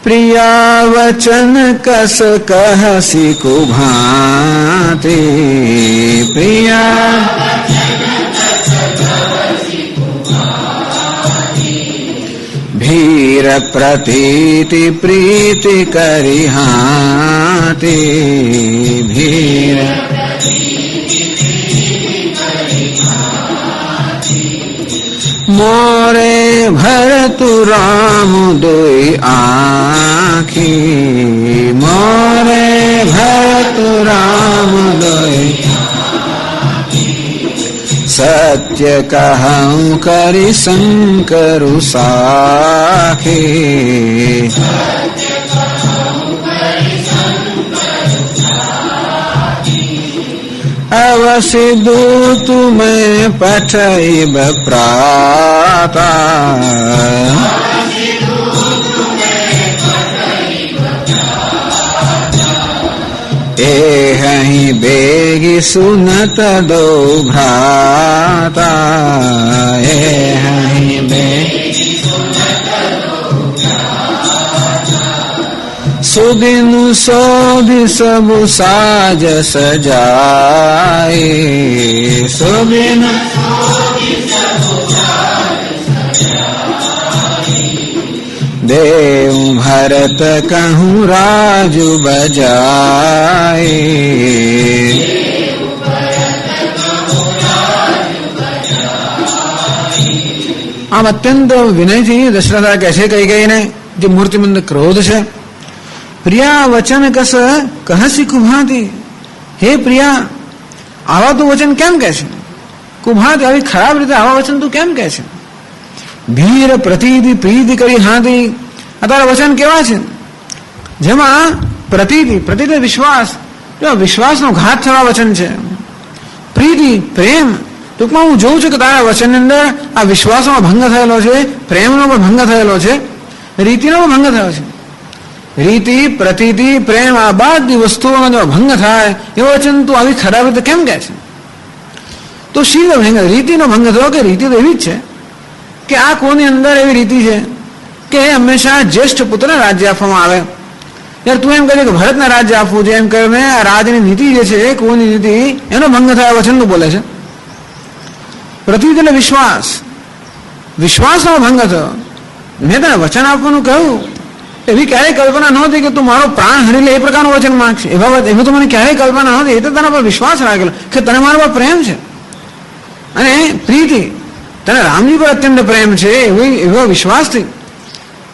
પ્રિયા વચન કસ કહસી કુભાતે, પ્રિયા ભીર પ્રતીતિ પ્રીતિ કરીહાતે, ભીર મોરે ભરતુ રામ દોઈ આખી, મોરે ભરતુ રામ દોઈ સત્ય કહું કરી શંકરુ સાખી, અવશ્ય દૂત મેં પઠૈબ પ્રાતા, એ અહીં બેગી સુનત દો ભ્રાતા, એ અહીં બેગી સુદિનું શોધી સબુ સાજ સજાય, સુદિનું દેવ ભરત કહું રાજુ બજાય, આમ અત્યંત વિનયથી દશરથા કહે છે કઈ કઈને જે મૂર્તિમંદ ક્રોધ છે, પ્રિયા વચન કસ કહસી કુભાતી, હે પ્રિયા આવા તું વચન કેમ કહે છે, કુભાતી આવી ખરાબ રીતે આવા વચન તું કેમ કહે છે, ભીર પ્રતીતિ પ્રીતિ કરી હાથી, આ તારા વચન કેવા છે જેમાં પ્રતીતિ, પ્રતીતિ વિશ્વાસ, વિશ્વાસનો ઘાત થવા વચન છે, પ્રીતિ પ્રેમ, ટૂંકમાં હું જોઉં છું કે તારા વચનની અંદર આ વિશ્વાસનો ભંગ થયેલો છે, પ્રેમનો પણ ભંગ થયેલો છે, રીતિનો પણ ભંગ થયો છે, રીતિ પ્રતીતિ પ્રેમ આ બધી વસ્તુઓનો જો ભંગ થાય એવો વચન તું આવી ખરાબ રીતે કેમ કહે છે, તો શી ભંગ, રીતિનો ભંગ થયો કે રીતિ તો એવી જ છે કે આ કોની અંદર એવી રીતિ છે કે હંમેશા જ્યેષ્ઠ પુત્રને રાજ્ય આપવામાં આવે, યાર તું એમ કહે કે ભરતને રાજ્ય આપવું છે એમ કરીને આ રાજની નીતિ જે છે કોની નીતિ એનો ભંગ થયા વચન તું બોલે છે, પ્રતીતિ એટલે વિશ્વાસ, વિશ્વાસનો ભંગ થયો, મેં તને વચન આપવાનું કહ્યું, એવી ક્યારેય કલ્પના નહોતી કે તું મારો પ્રાણ હરી લે એ પ્રકારનું વચન માંગશે, એવી તો મને ક્યારેય કલ્પના નહોતી, એ તો તને પર વિશ્વાસ રાખેલો કે તને મારા પર પ્રેમ છે, અને પ્રીતિ તને રામજી પર અત્યંત પ્રેમ છે, એવો વિશ્વાસથી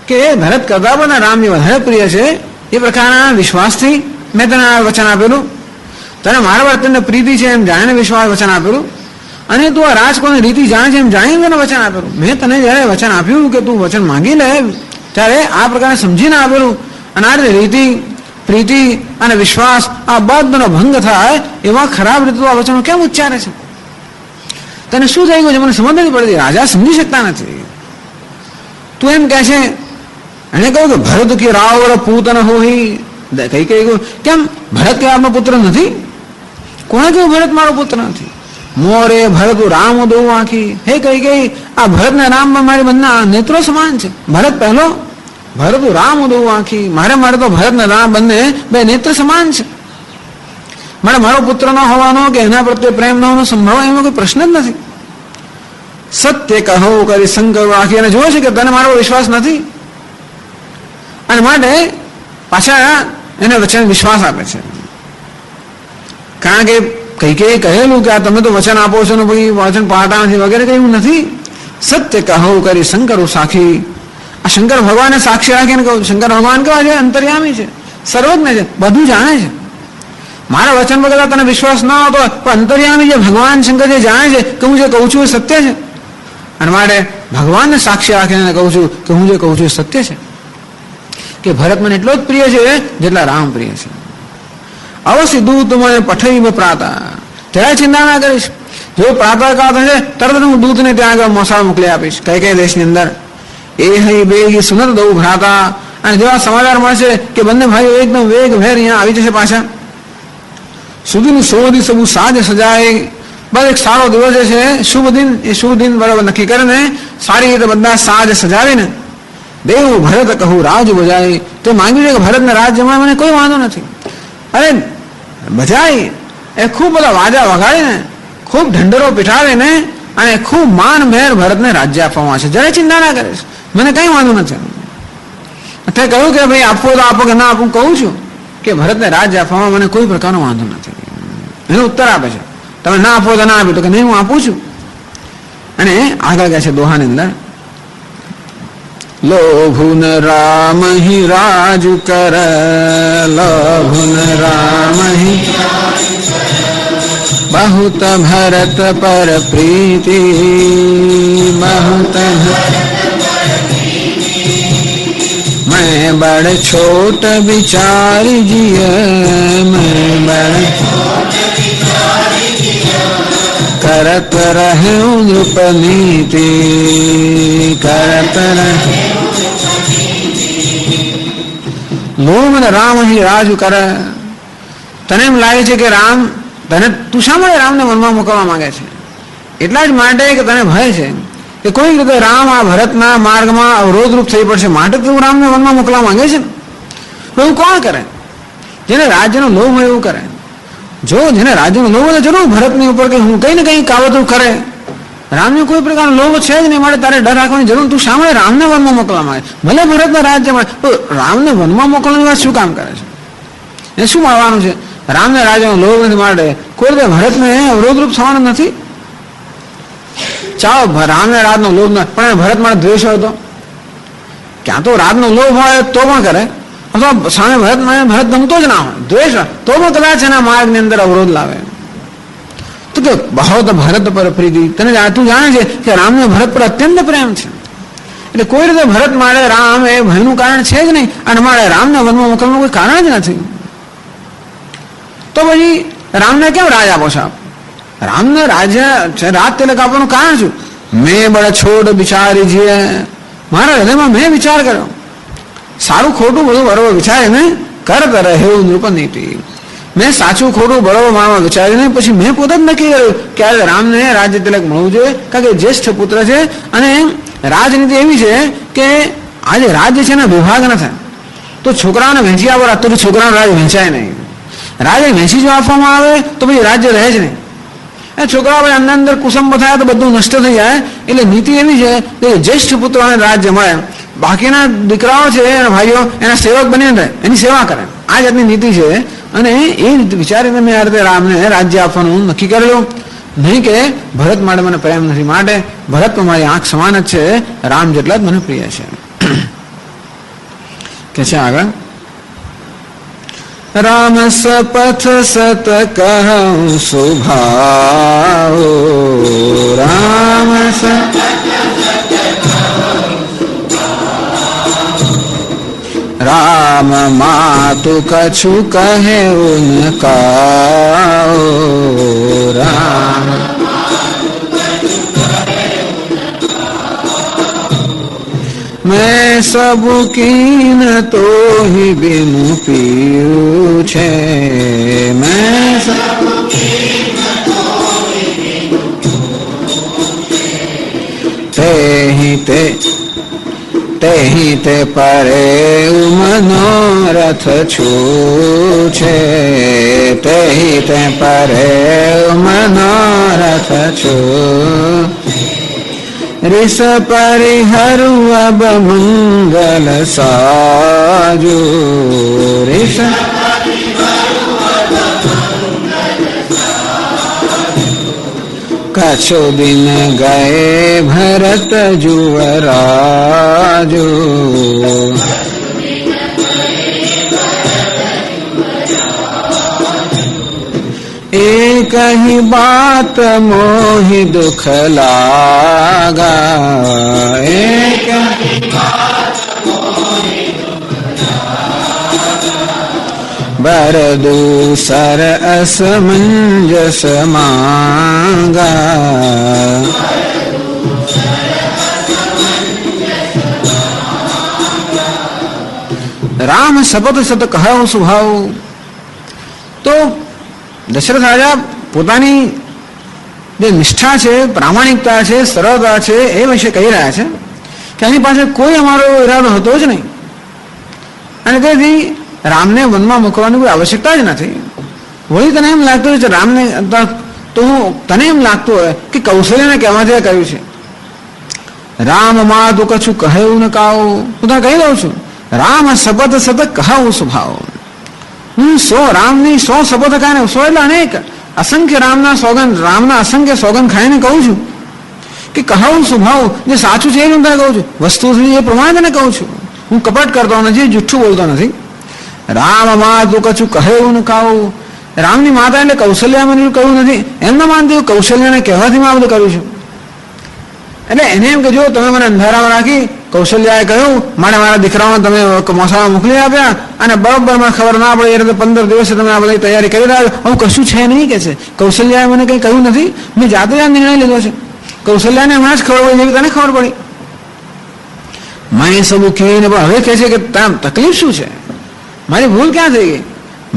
કે ભરત કરતા પણ રામજી વધારે પ્રિય છે, એ પ્રકારના વિશ્વાસથી મેં તને આ વચન આપેલું, તને મારા પર અત્યંત પ્રીતિ છે એમ જાણીને વિશ્વાસ વચન આપેલું, અને તું આ રાજકોની રીતિ જાણે છે એમ જાણીને તને વચન આપેલું, મેં તને જયારે વચન આપ્યું કે તું વચન માંગી લે ત્યારે આ પ્રકારે સમજીને આપેલું, અને આ રીતે રીતિ પ્રીતિ અને વિશ્વાસ આ બધાનો ભંગ થાય એવા ખરાબ રીતે આ વચનો કેમ ઉચ્ચારે છે, તને શું થઈ ગયું છે મને સમજ નથી પડતી, રાજા સમજી શકતા નથી, તું એમ કહે છે, એને કહ્યું કે ભરત કે રાવર પૂતન હોય, કઈ કહ્યું કેમ ભરત કે આપનો પુત્ર નથી, કોણે કહ્યું ભરત મારો પુત્ર નથી, મોરે ભરત રામ દો આખી, હે કઈ કઈ આ ભરત ને રામ મારી બંને નેત્રો સમાન છે, ભરત પહેલો ભરત રામ દો આખી, મારે તો ભરત ને રામ બંને બે નેત્ર સમાન છે, મારો પુત્ર ન હોવાનો કે એના પ્રત્યે પ્રેમ ન હોવાનો સંભવ એમાં કોઈ પ્રશ્ન જ નથી, સત્ય કહો કરી શંકર આખી, અને જોવે છે કે તને મારો વિશ્વાસ નથી, અને માટે પાછા એને વચન વિશ્વાસ આપે છે, કારણ કે કઈ કહેલું કે આ તમે તો વચન આપો છો ને ભાઈ વચન પાડતા નથી વગેરે કહ્યું નથી, સત્ય કહો કરી શંકર સાખી, આ શંકર ભગવાનને સાક્ષી રાખીને કહું, શંકર ભગવાન કેવા છે, અંતર્યામી છે, સર્વજ્ઞ છે, બધું જાણે છે, મારા વચન વગર તને વિશ્વાસ ન આવતો પણ અંતર્યામી જે ભગવાન શંકર જે જાણે છે કે હું જે કહું છું એ સત્ય છે, અને માટે ભગવાનને સાક્ષી રાખીને કહું છું કે હું જે કહું છું એ સત્ય છે, કે ભરત મને એટલો જ પ્રિય છે જેટલા રામ પ્રિય છે, અવશ્ય દૂત મને પઠઈ પ્રાતા, જરાય ચિંતા ના કરીશ, જો પ્રાતઃકાળ થશે તરત હું દૂતને ત્યાં આગળ મોસાળ મોકલી આપીશ, કઈ દેશની અંદર, એ હઈ બે સુનત દઉં ભ્રાતા, અને જેવા સમાચાર મળશે કે બંને ભાઈઓ એકદમ વેગ ભેર અહીંયા આવી જશે પાછા, સુધીનું સોધી સબુ સાજ સજાય, બસ એક સારો દિવસ છે શુભ દિન, એ શુભ દિન બરાબર નક્કી કરીને સારી રીતે બધા સાજ સજાવીને દેવ ભરત કહું રાજ બજાય. તે માંગ્યું છે કે ભરતને રાજ જમાય, મને કોઈ વાંધો નથી. અરે બજાય એ ખૂબ બધા વાજા વગાડીને, ખૂબ ઢંઢરો પીઠાવીને અને ખૂબ માન મેર ભરતને રાજ્ય આપવામાં આવશે. જરાય ચિંતા ના કરીશ, મને કઈ વાંધો નથી. તે કહ્યું કે ભાઈ આપવો તો આપો કે ના આપું, કહું છું કે ભરતને રાજ્ય આપવામાં મને કોઈ પ્રકારનો વાંધો નથી. એનો ઉત્તર આપે છે, તમે ના આપો તો ના આપ્યું, તો કે નહીં હું આપું છું. અને આગળ ગયા છે દોહાની અંદર, લોભુન રામ હિ રાજુ કર, લોભુન રામ હિ बहुत भरत पर प्रीति, बहुत मैं बड़ छोट विचार जिय, मैं बड़ करत रहे नृप नीति, करत रहे लोभ ને રામ અહીં રાજ કરે. તને એમ લાગે છે કે રામ તને, તું શા માટે રામને વનમાં મોકલવા માંગે છે? એટલા જ માટે કે તને ભય છે કે કોઈ રીતે રામ આ ભરતના માર્ગમાં અવરોધરૂપ થઈ પડશે, માટે તું રામને વનમાં મોકલવા માંગે છે ને. એવું કોણ કરે? જેને રાજ્યનો લોભ હોય એવું કરે. જો જેને રાજ્યનો લોભ હોય જરૂર ભરતની ઉપર કે હું કઈ ને કઈ કાવતરું કરે. રામને કોઈ પ્રકારનો લોભ છે જ નહીં, માટે તારે ડર રાખવાની જરૂર. તું શા માટે રામને વનમાં મોકલવા માંગે? ભલે ભરતના રાજ્યમાં, રામને વનમાં મોકલવાની વાત શું કામ કરે છે? એ શું મળવાનું છે? રામને રાજાનો લોભ નથી માટે કોઈ રીતે ભરતને અવરોધરૂપ થવાનું નથી. ચાલો રામને રાજનો લોભ ન, પણ ભરત માટે દ્વેષ હોય તો ક્યાં તો રાજનો લોભ હોય તો પણ કરે, અથવા સામે ભરત ગમતો જ ના હોય, દ્વેષ તો પણ કદાચ એના માર્ગની અંદર અવરોધ લાવે. તો કે બહુ ભરત પર પ્રીતિ, તને તું જાણે છે કે રામને ભરત પર અત્યંત પ્રેમ છે. એટલે કોઈ રીતે ભરત માટે રામ એ ભયનું કારણ છે જ નહીં, અને મારે રામને વનમાં મોકલવાનું કોઈ કારણ જ નથી. તો પછી રામને કેમ રાજ આપો છો આપ? રામને રાજ તિલક આપવાનું કારણ શું? મેં બડા છોડ વિચારી છીએ, મારા હૃદયમાં મેં વિચાર કર્યો, સારું ખોટું બધું બરોબર વિચારીને કરત રહેવું નૃપ નીતિ. મેં સાચું ખોટું બરોબર મારામાં વિચારીને પછી મેં પોતે જ નક્કી કર્યું કે આજે રામને રાજ્ય તિલક મળવું જોઈએ, કારણ કે જ્યેષ્ઠ પુત્ર છે. અને રાજનીતિ એવી છે કે આજે રાજ્ય છે ને વિભાગ ન થાય તો છોકરાઓને વહેંચી આપો, તો છોકરાઓને રાજ વહેંચાય નહીં. રાજ્ય વહેંચી જો આપવામાં આવે તો પછી રાજ્ય રહે જ નહીં. એ છોકરાઓ અંદર અંદર કુસંબ થાય તો બધું નષ્ટ થઈ જાય. એટલે નીતિ એવી છે કે જ્યેષ્ઠ પુત્રોને રાજ્ય મળે, બાકીના દીકરાઓ છે એના ભાઈઓ એના સેવક બનીને રહે, એની સેવા કરે. આ જાતની નીતિ છે. અને એ વિચારીને મેં આ રીતે રામને રાજ્ય આપવાનું નક્કી કરેલું. નહીં કે ભરત માટે મને પ્રેમ નથી, માટે ભરત તો મારી આંખ સમાન જ છે, રામ જેટલા જ મને પ્રિય છે. કે છે આગળ, राम सपथ सत कहूं सुभाओ, राम राम मातु कछु कहे उनका, राम मैं सब कीन तो ही बिनु पीऊ छे, मैं सब तेहि ते परे मनोरथ छूछे, तेहि ते परे मनोरथ छू ऋष परिहरु अब मंगल साजू, ऋष कछु दिन गए भरत जुवराजू, एक ही बात मोहि दुख लागा, एक ही बात मोहि दुख लागा, बर दूसर असमंजस मांगा, राम शपथ सत कहो स्वभाव. तो દશરથ રાજા પોતાની જે નિષ્ઠા છે, પ્રામાણિકતા છે, સરળતા છે એ વિશે કહી રહ્યા છે કે આની પાસે કોઈ અમારો ઈરાદો હતો જ નહીં, અને તેથી રામને વનમાં મૂકવાની કોઈ આવશ્યકતા જ નથી. વળી તને એમ લાગતું હોય છે રામને, તો તને એમ લાગતું હોય કે કૌશલ્યને કહેવાથી કહ્યું છે રામ માં તું કશું કહ્યું ને કાવ. હું તને કહી દઉં છું, રામ શપથ સતત કહાવું સ્વભાવ. હું 100 રામની 100 શપથ ખાઈને, 100 એટલે અનેક અસંખ્ય રામના અસંખ્ય સોગંદ ખાઈને કહું છું કે કહાવું સ્વભાવ જે સાચું છે એ હું તને કહું છું, વસ્તુ એ પ્રમાણે તને કહું છું. હું કપટ કરતો નથી, જુઠ્ઠું બોલતો નથી. રામ માં તું કશું કહ્યું ને કાવું. રામની માતા એટલે કૌશલ્યા મને કહ્યું નથી એમ ના માનતી, કૌશલ્યાને કહેવાથી મેં આ બધું કર્યું છું. એટલે એને એમ કે જો તમે મને અંધારામાં રાખી, કૌશલ્યાએ કહ્યું મારા દીકરાઓને તમે મોસામાં મોકલી આપ્યા અને બરોબર મને ખબર ના પડે એ રીતે 15 દિવસે તમે આ બધી તૈયારી કરી રહ્યા છો. આવું કશું છે નહીં કે છે. કૌશલ્યાએ મને કંઈ કહ્યું નથી, મેં જાતે જ આ નિર્ણય લીધો છે. કૌશલ્યાને હમણાં જ ખબર પડી જેવી તને ખબર પડી. મેં સબુ કહીને પણ હવે કહે છે કે તકલીફ શું છે, મારી ભૂલ ક્યાં થઈ ગઈ.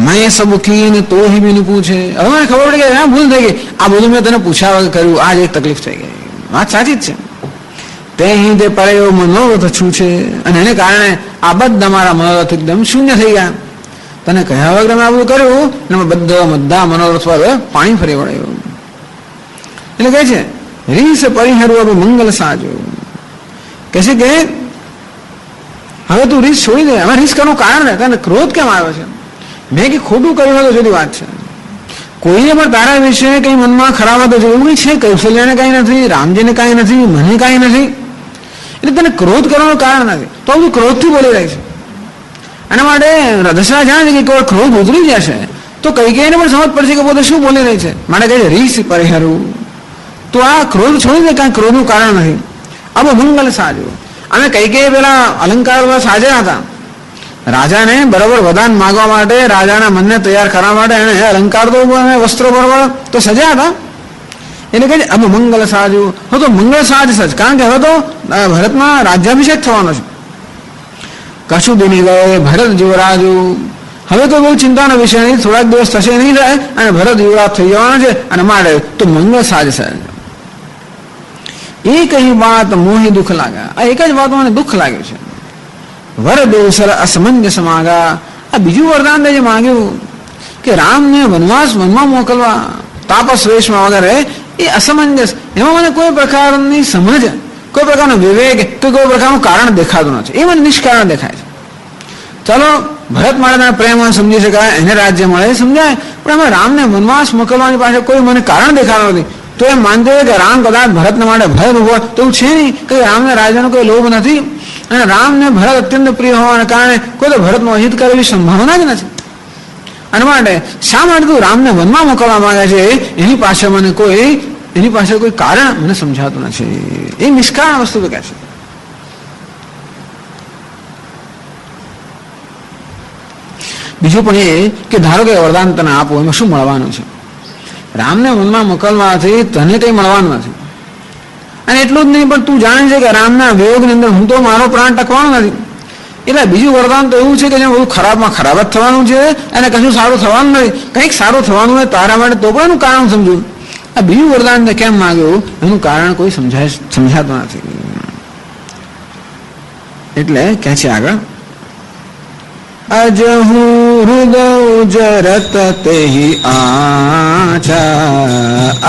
મેં સબુ કહીને તો ही બીનું પૂછે. હવે મને ખબર પડી કે ભૂલ થઈ ગઈ, આ બધું મેં તને પૂછ્યા વગર કર્યું, આ જ એક તકલીફ થઈ ગઈ. વાત સાચી જ છે. તે પડે એવો મનોરથ છું છે, અને એને કારણે આ બધા મારા મનોરથ એકદમ શૂન્ય થઈ ગયા. તને કહ્યા વગર મેં આ બધું કર્યું અને બધા મનોરથ પર પાણી ફરી વળ્યું. એટલે કહે છે રીસ પરિહરવું મંગલ સાજો. કહે છે કે હવે તું રીસ છોડી દે. હવે રીસ કરવાનું કારણ ને તને ક્રોધ કેમ આવ્યો છે? મેં કે ખોટું કર્યું હોય તો જુદી વાત છે. કોઈને પણ તારા વિશે કઈ મનમાં ખરાબ હતો એવું કઈ છે? કૌશલ્યાને કઈ નથી, રામજીને કઈ નથી, મને કઈ નથી. એટલે તને ક્રોધ કરવાનું કારણ નથી, તો તું ક્રોધથી બોલી રહી છે. આના માટે દશરથ જાણે છે કે કોઈ ક્રોધ ઉતરી જશે તો કૈકેયીને પણ સમજ પડશે કે પોતે શું બોલી રહી છે. માટે કહે છે રીસ પરિહરવું, તો આ ક્રોધ છોડી દે, કાંઈ ક્રોધનું કારણ નથી. अब મંગલ સાજો. અને કૈકેયી પેલા અલંકાર સાજ્યા હતા રાજાને બરોબર વદાન માગવા માટે, રાજાના મનને તૈયાર કરવા માટે એને અલંકાર તો વસ્ત્રો બરોબર તો સજ્યા હતા. એટલે કહે અબ મંગલ સાજુ, હવે તો મંગળ સાજ સજ, કારણ કે હવે તો ભારતમાં રાજ્યાભિષેક થવાનો છે. કશું બની ગયે ભરત યુવરાજુ. હવે તો બહુ ચિંતાનો વિષય નહીં, થોડાક દિવસ થશે નહીં થાય અને ભરત યુવરાજ થઈ જવાનો છે. અને માટે તો મંગળ સાજ સજ. એક ही बात मोही दुख लागा. આ એક જ વાત મને દુઃખ લાગ્યું છે. વર દેવસર અસમંજસ માગા. આ બીજું વરદાન જે માંગ્યું કે રામને વનમાં મોકલવા તાપસ વેશમાં વગેરે, એ અસમંજસ, એમાં મને કોઈ પ્રકારની સમજ, કોઈ પ્રકારનો વિવેક કે કોઈ પ્રકારનું કારણ દેખાતું નથી. એ મને નિષ્કારણ દેખાય છે. ચાલો ભરત માટેના પ્રેમ સમજી શકાય, એને રાજ્ય મળે સમજાય, પણ એમાં રામને વનવાસ મોકલવાની પાસે કોઈ મને કારણ દેખાતું નથી. તો એમ માનતો હોય કે રામ કદાચ ભરતને માટે ભય ઉભો, તો એવું છે નહીં કે રામને રાજાનો કોઈ લોભ નથી. અને રામને ભરત અત્યંત પ્રિય હોવાને કારણે કોઈ તો ભરતનો અહિત કરે એવી સંભાવના જ નથી. અને માટે શા માટે તું રામને વનમાં મોકલવા માંગે છે, એની પાસે કોઈ કારણ મને સમજાતું નથી. એ નિષ્કારણ વસ્તુ કહે છે. બીજું પણ એ કે ધારો કે વરદાન તને આપો, એમાં શું મળવાનું છે? રામને વનમાં મોકલવાથી તને કંઈ મળવાનું નથી. અને એટલું જ નહીં, પણ તું જાણે છે કે રામના વિયોગની અંદર હું તો મારો પ્રાણ ટકવાનો નથી. એટલે બીજું વરદાન તો એવું છે કે જેમ બધું ખરાબમાં ખરાબ જ થવાનું છે અને કશું સારું થવાનું નથી. કંઈક સારું થવાનું હોય તારા માટે તો પણ એનું કારણ સમજુ. આ બીજું વરદાન કેમ માંગ્યું એનું કારણ કોઈ સમજાતું નથી. એટલે કહે છે આગળ, અજહુ હૃદય જરત તેહી આછા.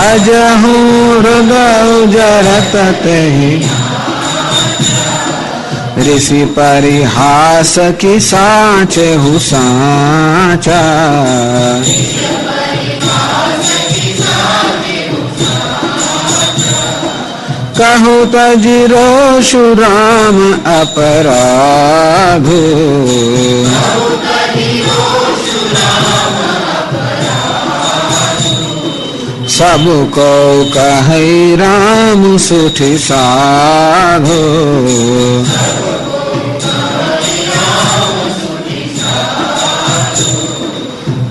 અજહુ હૃદય જરત તેહી ऋषि परिहास की साचे हूँ साचा. कहूँ तजिरो शुराम अपराधो. सब को कहे राम सुठी साधो.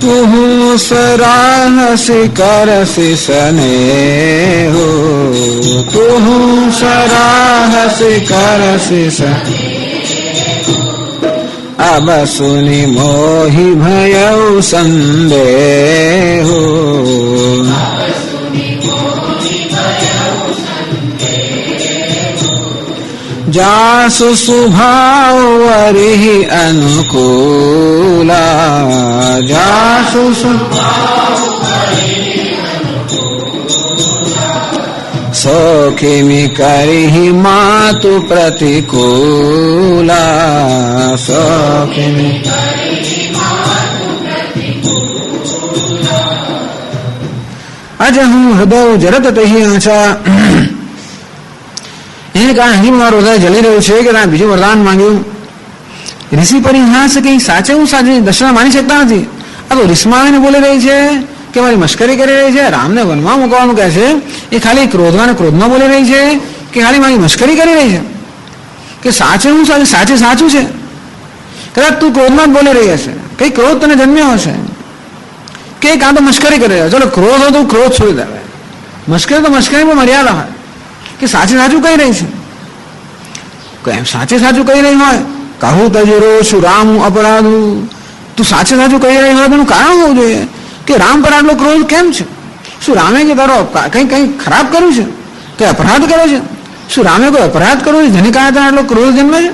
तुहु सराहसी करसी स्नेहो. तुहु सराहसी करसी स्नेहो. अब सुनि मोहि भयउ संदेहो. જાસુ સુભાવ વરિહિ અનુકૂલા જાસુ સૌખિમી કરિહિ માતુ પ્રતિકૂલા સૌખિમી આજે હું હૃદય જરત તહી આછા એને કારણે હજી મારું હૃદય જલી રહ્યું છે કે ત્યાં બીજું વરદાન માંગ્યું. ઋષિ પરિહાસ કે સાચે હું સાચી દર્શન માની શકતા નથી. આ તો રિસ્માવીને બોલી રહી છે કે મારી મશ્કરી કરી રહી છે. રામને વનમાં મૂકવાનું કહે છે એ ખાલી ક્રોધમાં ક્રોધમાં બોલી રહી છે કે ખાલી મારી મશ્કરી કરી રહી છે કે સાચે હું સાચું સાચે સાચું છે. કદાચ તું ક્રોધમાં જ બોલી રહી હશે, કઈ ક્રોધ તને જન્મ્યો હશે કે કાં તો મશ્કરી કરી રહ્યો. ચલો ક્રોધ હોય તો ક્રોધ છોડી દેવાય, મશ્કરી તો મશ્કરીમાં મર્યાદા હોય કે સાચે સાચું કહી રહી છે. એમ સાચે સાચું કહી રહી હોય કહું તજરો શું રામ અપરાધું, તું સાચે સાચું કહી રહી હોય તેનું કારણ હોવું જોઈએ કે રામ પર આટલો ક્રોધ કેમ છે. શું રામે કે તારો કંઈ ખરાબ કર્યું છે, કંઈ અપરાધ કર્યો છે? શું રામે કોઈ અપરાધ કર્યો છે જેને કારણે તને આટલો ક્રોધ જન્મે છે?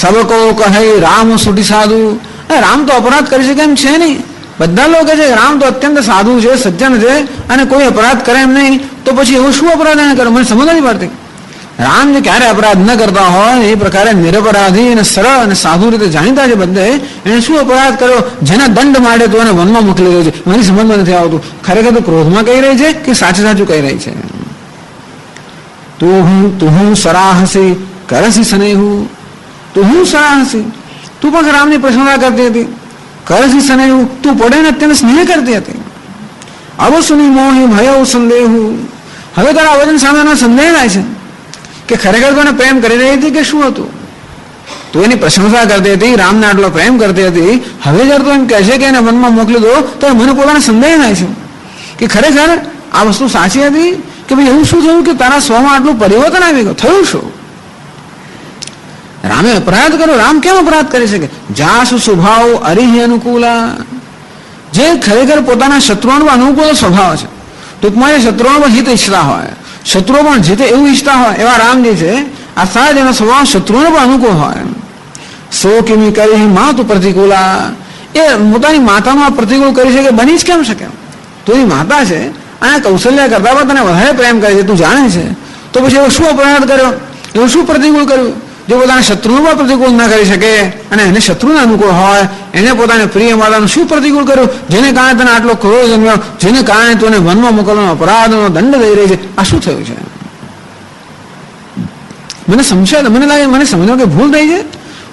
સબકો કહે રામ સુટી સાધુ, રામ તો અપરાધ કરી શકે એમ છે નહીં. બધા લોકો કહે છે રામ તો અત્યંત સાધુ છે, સજ્જન છે અને કોઈ અપરાધ કરે એમ નહીં, તો પછી એવો શું અપરાધ એને કરે? મને સમજ નથી પડતી. રામ જે ક્યારે અપરાધ ન કરતા હોય એ પ્રકારે નિરપરાધી અને સરળ અને સાધુ રીતે જાણીતા છે બધે, એને શું અપરાધ કર્યો જેના દંડ માટે તો એને વનમાં મોકલી રહ્યો છે? મને સમજમાં નથી આવતું. ખરેખર તો ક્રોધમાં કહી રહી છે કે સાચું સાચું કહી રહી છે? તું હું સરાહસી કરસી સનેહું, તું હું સરાહસી, તું પણ રામની પ્રશંસા કરતી હતી. કરસી સનેહું, તું પડે ને અત્યંત સ્નેહ કરતી હતી. અવસુની મોહી ભય સંદેહું, હવે તારા વચન સામેનો સંદેહ થાય છે કે ખરેખર તો એને પ્રેમ કરી રહી હતી કે શું હતું? તું એની પ્રશંસા કરતી હતી, રામને આટલો પ્રેમ કરતી હતી, હવે જયારે તું એમ કહે છે કે એને વનમાં મોકલી દો તો મને પોતાને સંદેહ થાય છે કે ખરેખર આ વસ્તુ સાચી હતી કે ભાઈ એવું શું થયું કે તારા સ્વમાં આટલું પરિવર્તન આવી ગયું? થયું શું? રામે અપરાધ કર્યો. રામ કેમ અપરાધ કરી શકે? જાસુ સ્વભાવ અરિહિ અનુકૂલા, જે ખરેખર પોતાના શત્રુઓનો અનુકૂળ સ્વભાવ છે. ટૂંકમાં એ શત્રુઓ પણ હિત ઈચ્છતા હોય, શત્રુઓ પણ જીતે એવું ઈચ્છતા હોય એવા રામજી છે. આ સારા જેનો સ્વભાવ શત્રુઓને પણ અનુકૂળ હોય. સો કિમી કરી માતુ પ્રતિકૂલા, એ પોતાની માતામાં પ્રતિકૂળ કરી શકે બની જ કેમ શકે? તો એની માતા છે અને કૌશલ્ય કરતા પણ તને વધારે પ્રેમ કરે છે, તું જાણે છે, તો પછી એવો શું અપરાધ કર્યો, એવું શું પ્રતિકૂળ કર્યું જે પોતાના શત્રુનું પણ પ્રતિકૂળ ના કરી શકે? અને એને શત્રુને અનુકૂળ હોય, એને પોતાને પ્રિય માતાનું શું પ્રતિકૂળ કર્યું જેને કારણે તને આટલો ક્રોધ જન્મ્યો, જેને કારણે તું એને વનમાં મોકલવાનો અપરાધનો દંડ દઈ રહી છે? આ શું થયું છે? મને સમજાય, મને લાગે મને સમજવા કે ભૂલ થઈ છે.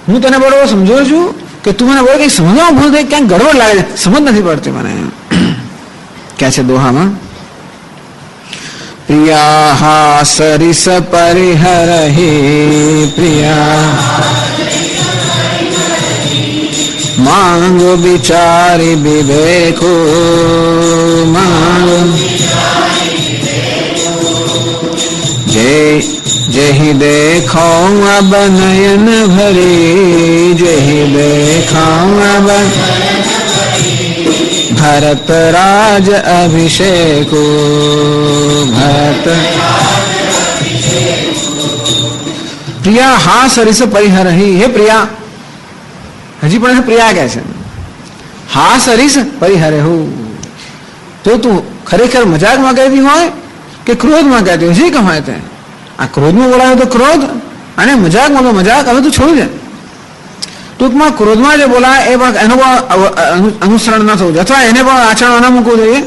હું તને બરોબર સમજુ છું કે તું મને બોલે કંઈક સમજવામાં ભૂલ થઈ, ક્યાંક ગડબડ લાગે છે, સમજ નથી પડતી મને. ક્યાં છે દોહામાં? પ્રિયા સરિસ પરિહરહિ પ્રિયા માંગ વિચારી વિવેકો માંગ જેહી દેખો અબ નયન ભરી જેહી દેખો અબ ભરત રાજ અભિષેકો ભરત પ્રિયા હા સરિસ પરિહરહિ, હે પ્રિયા, હજી પણ પ્રિયા કહે છે, હા સરિસ પરિહરહુ, તો તું ખરેખર મજાકમાં કહેતી હોય કે ક્રોધમાં કહેતી હોય, જે કમાય તે. આ ક્રોધમાં બોલાવે તો ક્રોધ અને મજાકમાં તો મજાક. હવે તું છોડી દે. ટૂંકમાં ક્રોધમાં જે બોલાય એ પણ એનું પણ અનુસરણ ન થવું જોઈએ, અથવા એને પણ આચરણ ન મૂકવું જોઈએ.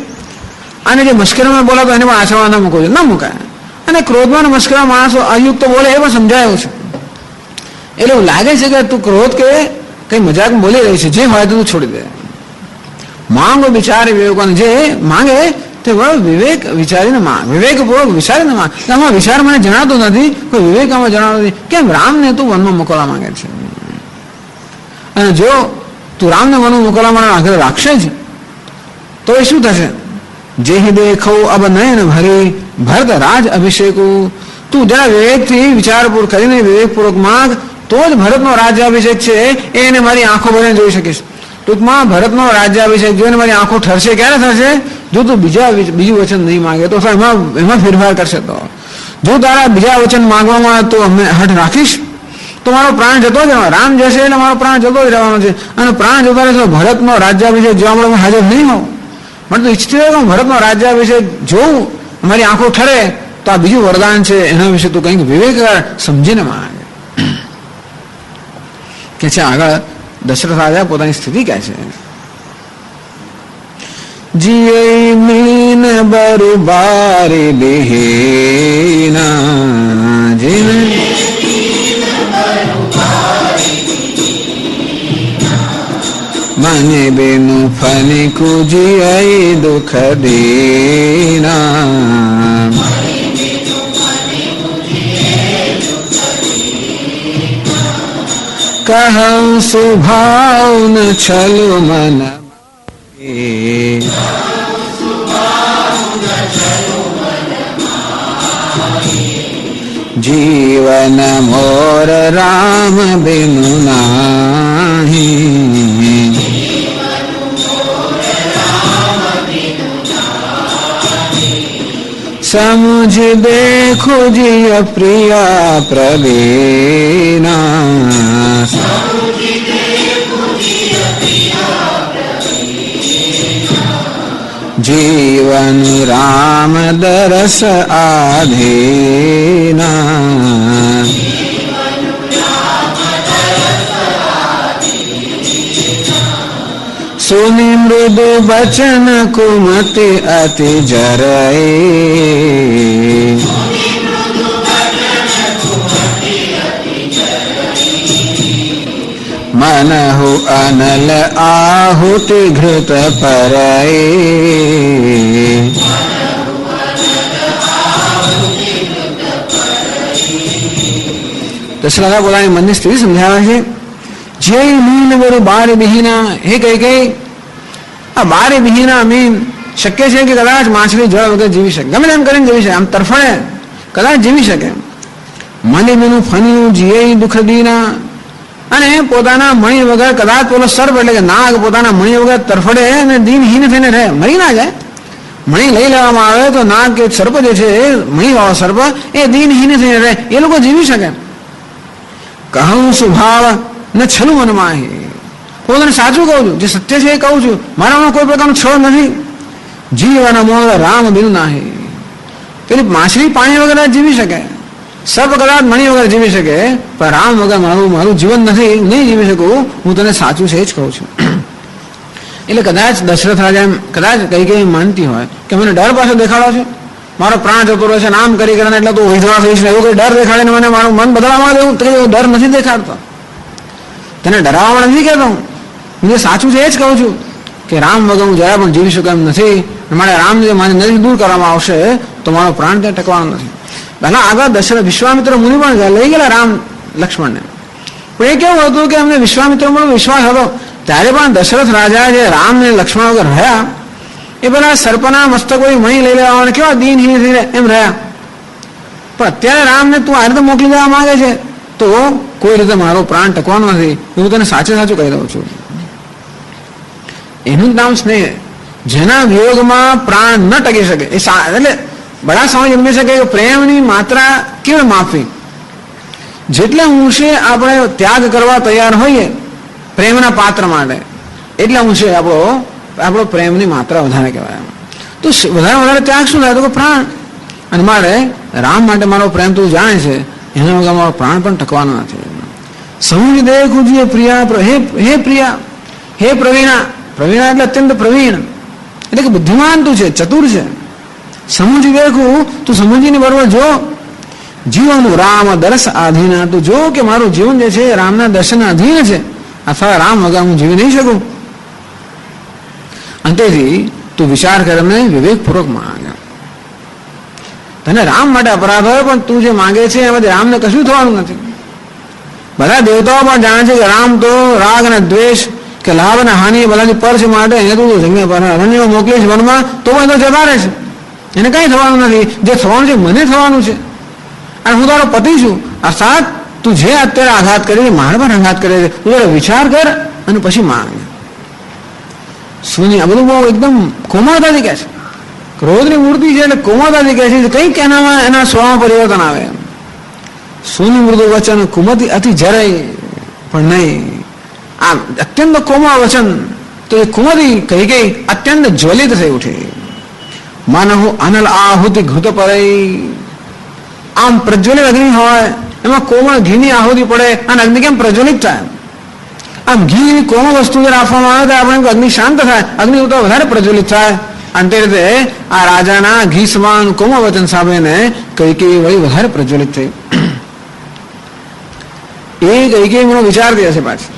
અને જે મશ્કરીમાં બોલાતો એને પણ આચરણ ન મૂકવું જોઈએ, ન મુકાય. અને ક્રોધમાં અને મશ્કરીમાં માણસો અયુક્ત બોલે એ પણ સમજાયું છે. એટલે એવું લાગે છે કે તું ક્રોધ કે કઈ મજાક બોલી રહી છે, જે હોય તો તું છોડી દે. માંગ વિચારી વિવેકોને, જે માંગે તે વિવેક વિચારીને માંગ, વિવેકપૂર્વક વિચારીને માંગ. આમાં વિચાર મને જણાતો નથી, કોઈ વિવેક આમાં જણાતો નથી. કેમ રામને તું વનમાં મોકલવા માંગે છે? અને જો તું રામને વનમાં મોકલવા માટે આગ્રહ રાખશે જ તો એ શું થશે? જેહી દેખો અબ નયન ભરી ભરત રાજ અભિષેકો, તું જરા વિવેકથી વિચારપૂર્વક કરીને વિવેકપૂર્વક માંગ તો જ ભરતનો રાજ્યાભિષેક છે એને મારી આંખો ભરીને જોઈ શકીશ. ટૂંકમાં ભરતનો રાજ્યાભિષેક જોઈને મારી આંખો ઠરશે. ક્યારે થશે? જો તું બીજું વચન નહીં માંગે તો એમાં ફેરફાર કરશે જો તારા બીજા વચન માંગવામાં તો અમે હઠ રાખીશ તો મારો પ્રાણ જતો જ રહેવાનો. રામ જશે એટલે મારો પ્રાણ જતો જ રહેવાનો છે. અને પ્રાણ જતો રહેશે ભરતનો રાજ્યાભિષેક જોવા મળે હાજર નહીં હોઉં. મને તો ઈચ્છતી હોય કે હું ભરતનો રાજ્યાભિષેક જોઉં, અમારી આંખો ઠરે, તો આ બીજું વરદાન છે, એના વિશે તું કંઈક વિવેક સમજીને માંગે. કે છે આગળ દશરથ રાજા પોતાની સ્થિતિ કહે છે. જીએ મીન બરુબારી લેના જીને મને બેનું ફની કુજી દુઃખ દેના કહું સુભાવ ન છલો મન જીવન મોર રામ બિનુ નાહી સમુજ દેખો જીય પ્રિયા પ્રવીણા જીવન રામ દરસ આધીના સુની મૃદુ બચન કુમતિ અતિ જરય મનહુ અનલ આહુતિ ઘૃત પરય દશરથા પોતાની મનની સ્થિતિ સમજાવે છે. જે મીન બરુ બારે બિહીના, હે કઈ કઈ આ બારે બિહીના મીન શક્ય છે કે કદાચ માછલી જળ વગર જીવી શકે, ગમે તેમ કરીને જીવી શકે, આમ તરફડે કદાચ જીવી શકે. મને મેનું ફન્યું જીએ દુઃખ દીના, અને પોતાના મણી વગર કદાચ પેલો સર્પ એટલે કે નાગ પોતાના મણી વગર તરફડે અને દિનહીન થઈને રહે, મરી ના જાય. મણી લઈ લેવામાં આવે તો નાગ કે સર્પ જે છે એ મણી વાળો સર્પ એ દિનહીન થઈને રહે, એ લોકો જીવી શકે. કહું સ્વભાવ ને છલું મનમાં પોતાને સાચું કહું છું, જે સત્ય છે એ કહું છું, મારામાં કોઈ પ્રકારનો છળ નથી. જીવન મોહ રામ બિન નાહી, પેલી માછલી પાણી વગર જીવી શકે, સર્પ કદાચ મણી વગર જીવી શકે, પણ રામ વગર મારું જીવન નથી, નહીં જીવી શકું. હું તને સાચું છે જ કહું છું. એટલે કદાચ દશરથ રાજા એમ કદાચ કઈ કઈ માનતી હોય કે મને ડર પાછો દેખાડો છે, મારો પ્રાણ જતો રહે છે, નામ કરી કરીને એટલે તું વિધવા થઈશ ને એવું કઈ ડર દેખાડીને મને મારું મન બદલાવવા દેવું, તો એવો ડર નથી દેખાડતો, તને ડરાવવા નથી કહેતો. હું જે સાચું છે એ જ કહું છું કે રામ વગર હું જરા પણ જીવી શકું એમ નથી. મારે રામ જે મારી નજીક દૂર કરવામાં આવશે તો મારો પ્રાણ ત્યાં ટકવાનો નથી. પહેલા આગળ દશરથ વિશ્વામિત્ર મુનિ પણ લઈ ગયેલા રામ લક્ષ્મણને, પણ એ કેવું હતું કે અમને વિશ્વામિત્ર પર વિશ્વાસ હતો. ત્યારે પણ દશરથ રાજા જે રામ ને લક્ષ્મણ વગર રહ્યા એ પેલા સર્પના મસ્તક મણી લઈ લેવા કેવા દિનહીન થઈને એમ રહ્યા. પણ અત્યારે રામને તું આ રીતે મોકલી દેવા માંગે છે તો કોઈ રીતે મારો પ્રાણ ટકવાનો નથી, હું તને સાચે સાચું કહી દઉં છું. એનું નામ સ્નેહ. જેના વિયોગમાં પ્રાણ ન ટકી શકે એટલે બડા સમજ એમને છે કે પ્રેમની માત્રા કેવી માપવી. જેટલે અંશે આપણે ત્યાગ કરવા તૈયાર હોઈએ પ્રેમના પાત્ર માટે, એટલે અંશે આપણો પ્રેમની માત્રા વધારે કહેવાય. તો વધારે ત્યાગ શું થાય તો કે પ્રાણ. અને મારે રામ માટે મારો પ્રેમ તું જાણે છે, એના વગર મારો પ્રાણ પણ ટકવાનો નથી. સમજ દેખું જોઈએ પ્રિયા, હે પ્રિયા, હે પ્રવીણા. પ્રવીણા એટલે અત્યંત પ્રવીણ એટલે કે બુદ્ધિમાન તું છે, ચતુર છે. સમજી દેખું તું સમજીને બરોબર જો. જીવન રામ દર્શ આધીના, તું જો કે મારું જીવન જે છે રામના દર્શન અધીન છે, અથવા રામ વગર હું જીવી નહીં શકું. અંતેથી તું વિચાર કરીને વિવેકપૂર્વક માંગે. તને રામ માટે અપરાધ હોય પણ તું જે માંગે છે એમાંથી રામને કશું થવાનું નથી. બધા દેવતાઓ પણ જાણે છે કે રામ તો રાગ અને દ્વેષ કે લાભ અને હાનિ બધાની પર છે, માટે એને તું જંગલ પર અરણ્ય મોકલીશ વનમાં તો પણ તો જતા રહેશે, એને કઈ થવાનું નથી. જે થવાનું છે મને થવાનું છે, અને હું તારો પતિ છું. અર્થાત તું જે અત્યારે આઘાત કરી મારા પર આઘાત કરે છે, તું જરા વિચાર કર અને પછી માંગ. સુની આ બધું બહુ એકદમ કોમળતાથી કહે છે, ક્રોધની મૂર્તિ છે એટલે કુમતાથી કહે છે કંઈક એનામાં એના સ્વભાવમાં પરિવર્તન આવે. સુની મૃદુ વચન કુમતિ અતિ જરાય પણ નહીં. આ અત્યંત કોમળ વચન તો એ કુમતી કહી ગઈ અત્યંત જ્વલિત થઈ ઉઠી. માનવ અનલ આહુતિ ઘૃત પડે, આમ પ્રજ્વલિત અગ્નિ હોય એમાં કોમળ ઘીની આહુતિ પડે અને અગ્નિ કેમ પ્રજ્વલિત થાય. આમ ઘી કોમળ વસ્તુ જયારે આપવામાં આવે તો આપણે અગ્નિ શાંત થાય, અગ્નિ તો વધારે પ્રજ્વલિત થાય. અને તે રીતે આ રાજાના ઘી સમાન કોમળ વચન સાંભળીને કૈકેયી વળી વધારે પ્રજ્વલિત થઈ. એ કૈકેયી મને વિચારતી હશે પાછી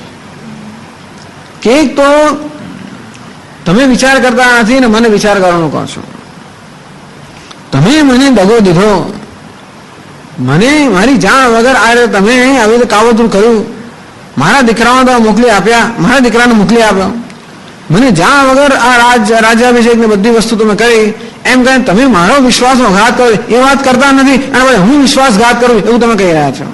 કે તો તમે વિચાર કરતા નથી ને મને વિચાર કરવાનું કહો છો. તમે મને દગો દીધો, મને મારી જાણ વગર આ રીતે તમે આવી રીતે કાવતરું કર્યું. મારા દીકરાઓને તો મોકલી આપ્યા, મારા દીકરાને મોકલી આપ્યો. મને જાણ વગર આ રાજ્યાભિષેકની બધી વસ્તુ તમે કરી એમ કહે તમે મારો વિશ્વાસનો ઘાત કર્યો એ વાત કરતા નથી અને હું વિશ્વાસઘાત કરું એવું તમે કહી રહ્યા છો.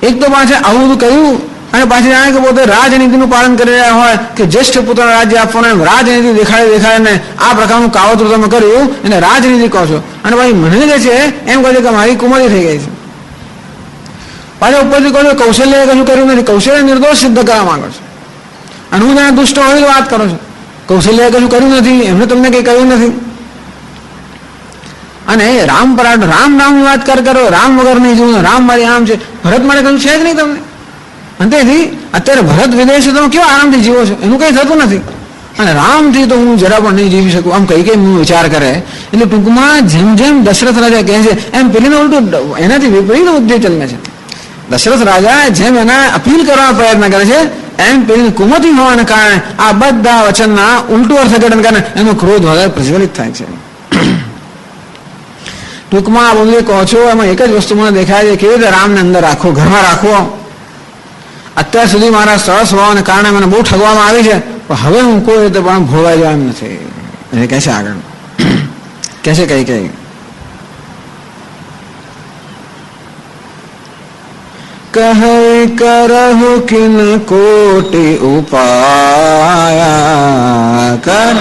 એક તો પાછળ આવું બધું કહ્યું અને પાછી જાણે કે પોતે રાજનીતિનું પાલન કરી રહ્યા હોય કે જ્યેષ્ઠ પુત્રને રાજ્ય આપવાનું એમ રાજનીતિ દેખાડીને આ પ્રકારનું કાવતરું તમે કર્યું એને રાજનીતિ કહો છો. અને ભાઈ મને જે છે એમ કહે છે કે મારી કુમારી થઈ ગઈ છે. પાછા ઉપરથી કહો છો કૌશલ્ય કશું કર્યું નથી, કૌશલ્ય નિર્દોષ સિદ્ધ કરવા માંગો છો. અને હું જાણે દુષ્ટ હોય વાત કરો છો. કૌશલ્ય કશું કર્યું નથી, એમને તમને કંઈ કહ્યું નથી. અને રામ નામની વાત કરો, રામ વગર નહીં જોવું, રામ મારી આમ છે, ભરત માટે કહ્યું છે જ નહીં તમને. અને તેથી અત્યારે ભરત વિદેશ તમે કેવા આરામથી જીવો છો એનું કંઈ થતું નથી. અને રામથી તો હું જરા પણ નહીં જીવી શકું આમ કઈ હું વિચાર કરે. એટલે ટૂંકમાં જેમ જેમ દશરથ રાજા કહે છે એમ પેલીને ઉલટું એનાથી વિપરીત બુદ્ધિ ચલમે છે. દશરથ રાજા જેમ એના અપીલ કરવાનો પ્રયત્ન કરે છે એમ પેલી કુમતી હોવાને કારણે આ બધા વચનના ઉલટું અર્થઘટન કારણે એનો ક્રોધ વધારે પ્રજ્વલિત થાય છે. ટૂંકમાં આ બધું કહો છો એમાં એક જ વસ્તુ મને દેખાય છે કેવી રીતે રામને અંદર રાખો, ઘરમાં રાખવો. અત્યાર સુધી મારા સરળ સ્વભાવને કારણે મને બહુ ઠગવામાં આવી છે પણ હવે હું કોઈ રીતે પણ ભોળવાઈ જવા એમ નથી. એ કહે છે આગળ કહે છે કઈ કહે કરહુ કિન કોટી ઉપાયા કર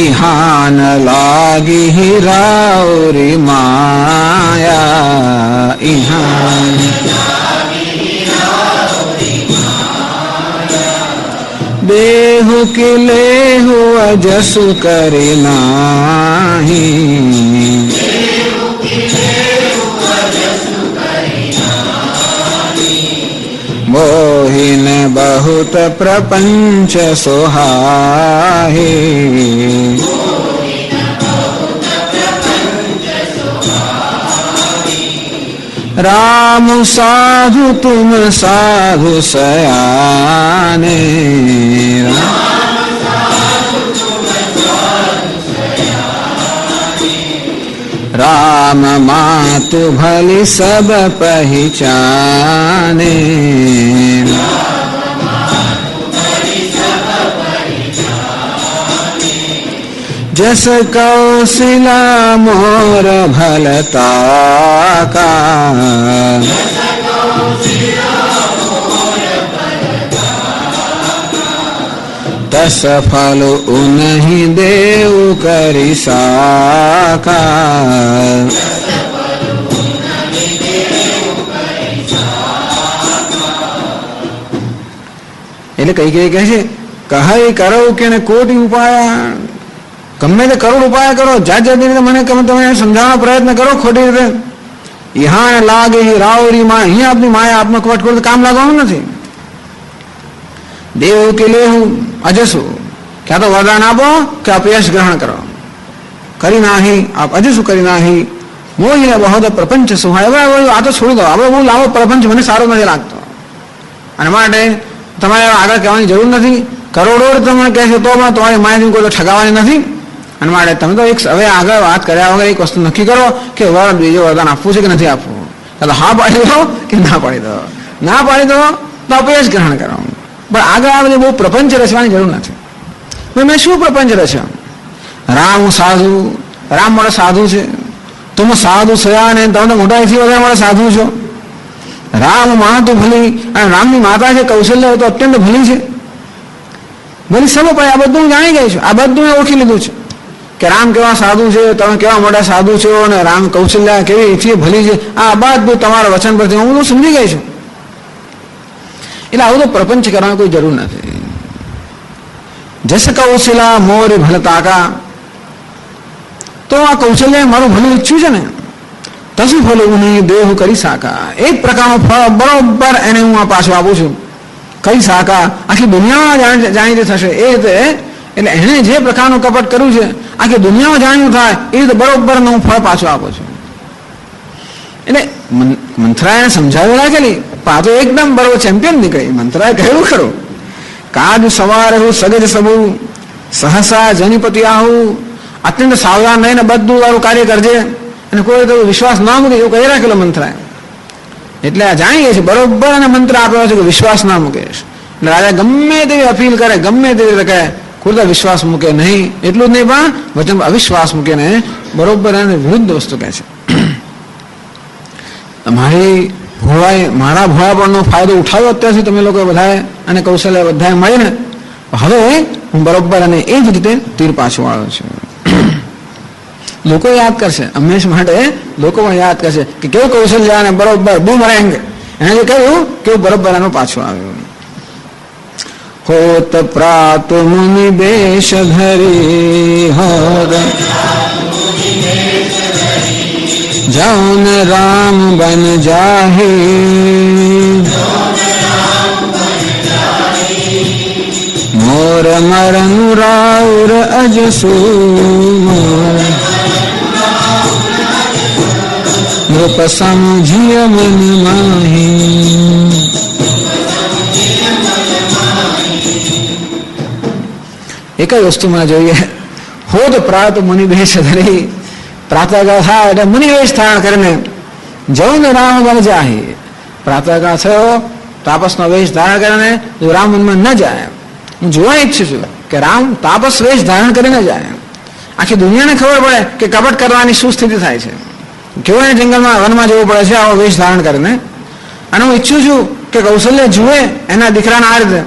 ઇહાન લાગી હિરાઉરી માયા ઇહાન દેહુ કે લેહુ અજસુ કરી નાહી મોહિન બહુત પ્રપંચ સોહાહી રામ સાધુ તુમ સાધુ સયાને राम मातु भली सब पहचाने जस कौशिला मोर भलता का तस फल उन्हीं देव करी साकार એટલે કઈ કઈ કહે છે કહે કરો કે કોટી ઉપાયા ગમે તે કરોડ ઉપાય કરો જાત જાત રીતે મને તમે સમજાવવાનો પ્રયત્ન કરો ખોટી રીતે યહાં લાગે રાવરી માં અહીંયા આપની માયા આપનો કવટ કામ લાગવાનું નથી દેવ કે લેવું અજસુ ક્યાં તો વરદાન આપો કે અપયશ ગ્રહણ કરો કરી નાહી આપ અજસુ કરી નાહી મોહિને બહુ પ્રપંચ સુહાય હવે આ તો છોડી દો હવે બહુ લાવો પ્રપંચ મને સારો નથી લાગતો અને માટે તમારે આગળ કહેવાની જરૂર નથી કરોડો તમને કહે છે તો પણ તમારી માહિતી કોઈ તો ઠગાવવાની નથી અને માટે તમે તો એક હવે આગળ વાત કર્યા વગર એક વસ્તુ નક્કી કરો કે બીજો વરદાન આપવું છે કે નથી આપવું ચાલો હા પાડી દો કે ના પાડી દો ના પાડી દો તો અપયશ ગ્રહણ કરો પણ આગળ આ બધી બહુ પ્રપંચ રચવાની જરૂર નથી મેં શું પ્રપંચ રચ્યો રામ સાધુ રામ મારો સાધુ છે તમે સાધુ સયા ને તમે મોટાથી વધારે મારા સાધુ છો રામ માં તો ભલી, અને રામની માતા છે કૌશલ્યા તો અત્યંત ભલી છે. ભલી સમય આ બધું જાણી ગઈ છું, આ બધું મેં ઓળખી લીધું છે કે રામ કેવા સાધુ છે, તમે કેવા મોટા સાધુ છો, અને રામ કૌશલ્યા કેવી છે ભલી છે, આ બધું તમારા વચન પરથી હું બધું સમજી ગઈ છું. એટલે આવું તો પ્રપંચ કરવાની કોઈ જરૂર નથી. જસ કૌશલા મોર ભલતા કા, તો આ કૌશલ્ય મારું ભલું ઈચ્છ્યું છે ને, તસુ ફલું નહીં દેહ કરી સાકા, એક પ્રકારનું ફળ બરોબર એને હું આ પાછું આપું છું. કઈ સાકા, આખી દુનિયામાં જાણીતી થશે એ રીતે. એટલે એને જે પ્રકારનું કપટ કર્યું છે આખી દુનિયામાં જાણ્યું થાય એ રીતે બરોબર હું ફળ પાછું આપું છું. એટલે મંથરાએ સમજાવી રાખેલી, આ તો એકદમ બરોબર ચેમ્પિયન નીકળી. મંથરાએ કહ્યું ખરું, કાજ સવાર હું સગજ સબુ સહસા જનપતિ આહું, અત્યંત સાવધાન રહીને બધું તારું કાર્ય કરજે, અને કોઈ તો વિશ્વાસ ના મૂકે એવું કહી રાખેલો મંથરાએ. એટલે આ જાણીએ છીએ બરોબર, અને મંત્ર આપ્યો છે કે વિશ્વાસ ના મૂકે. એટલે રાજા ગમે તેવી અપીલ કરે, ગમે તેવી રીતે કહે, ખુદા વિશ્વાસ મૂકે નહીં. એટલું જ નહીં પણ વચન અવિશ્વાસ મૂકે ને બરોબર એને વિરુદ્ધ વસ્તુ કહે છે. મારા ભોળાપણનો ફાયદો ઉઠાવ્યો અત્યારથી તમે લોકો બધાએ, અને કૌશલ્ય બધાએ મળીને, હવે હું બરોબર અને એ જ રીતે તીર પાછું આવ્યો છું. લોકો યાદ કરશે, હંમેશ માટે લોકો પણ યાદ કરશે કે કેવું કૌશલ્ય અને બરોબર બૂમરેંગ એને જે કહ્યું કેવું બરોબર એનું પાછું આવ્યું. હોત પ્રાત મુનિ બેશ ધરી હોત જૌન રામ બન જાહી, મોર મરન રાઉર અજસુ નૃપ સમજીય મન માહી. એક જ વસ્તુ મને જોઈએ, હોદ પ્રાત મુનિ વેશ ધરી, પ્રાતઃકાળ થાય એટલે મુનિ વેશ ધારણ કરીને જૌન રામ બન જાહી, પ્રાતઃકાળ થયો તાપસનો વેશ ધારણ કરીને જો રામ વનમાં ન જાય. હું જોવા ઈચ્છું છું કે રામ તાપસ વેશ ધારણ કરીને જાય, આખી દુનિયાને ખબર પડે કે કપટ કરવાની શું સ્થિતિ થાય છે, કેવું એને જંગલમાં વનમાં જવું પડે છે આવો વેશ ધારણ કરીને. અને હું ઈચ્છું છું કે કૌશલ્ય જુએ એના દીકરાના આ રીતે,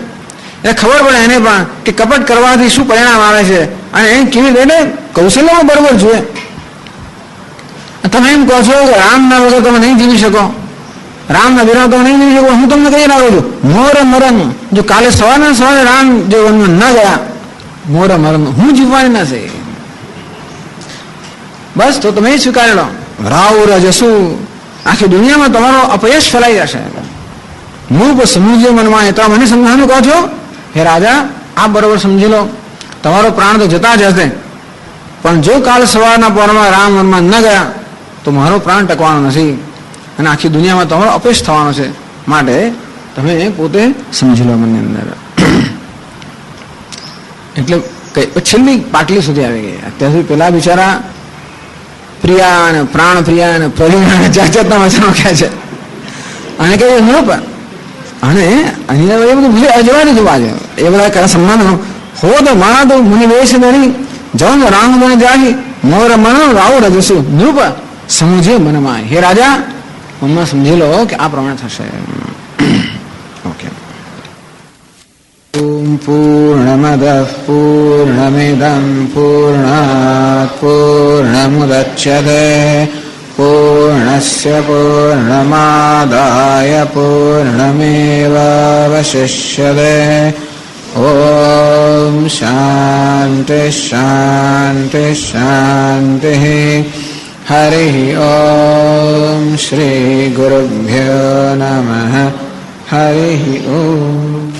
એટલે ખબર પડે એને પણ કે કપટ કરવાથી શું પરિણામ આવે છે, અને એ કેવી રીતે કૌશલ્યમાં બરોબર જુએ. તમે એમ કહો છો કે રામના વગર તમે નહીં જીવી શકો, રામના વિના તમે નહીં જીવી શકો. હું તમને કહી રાખું છું, મોર મરણ, જો કાલે સવારે રામ જો વનમાં ન ગયા, મોર મરણ હું જીવવાની નથી. બસ તો તમે સ્વીકારી લો, રાવ રજસુ, આખી દુનિયામાં તમારો અપયશ ફેલાઈ જશે. મૂળ સમજ્ય મનમાં તો મને સમજાવવાનું કહો છો, હે રાજા આ બરોબર સમજી લો, તમારો પ્રાણ તો જતા જ હશે, પણ જો કાલ સવારના પરમાં રામ વનમાં ન ગયા તો મારો પ્રાણ ટકવાનો નથી, અને આખી દુનિયામાં તમારો અપયશ થવાનો છે. માટે તમે પોતે સમજી લો મનની અંદર. એટલે છેલ્લી પાટલી સુધી આવી ગઈ. અત્યારથી પેલા બિચારા પ્રિયા અને પ્રાણ પ્રિયા અને પરિણા જાત જાતના વચનો કહે છે, અને કહે ન પણ, અને અહીંયા એ બધું ભૂલી અજવા દીધું. આજે એ બધા સન્માન હોદ માણા તો મુનિ વેશ ધરી જૌન રામ બન જાહી, મોર મન રાવ રજસુ નૃપ સમજે મનમાં. હે રાજા મનમાં સમજી લો કે આ પ્રમાણે થશે. ઓકે. ઓમ પૂર્ણમદ પૂર્ણમિદં પૂર્ણાત પૂર્ણમુદચ્યતે પૂર્ણસ્ય પૂર્ણમાદાય પૂર્ણમેવાવશિષ્યતે. ઓમ શાંતિ શાંતિ શાંતિ. હરિ ઓમ શ્રી ગુરુભ્યો નમઃ. હરિ ઓમ.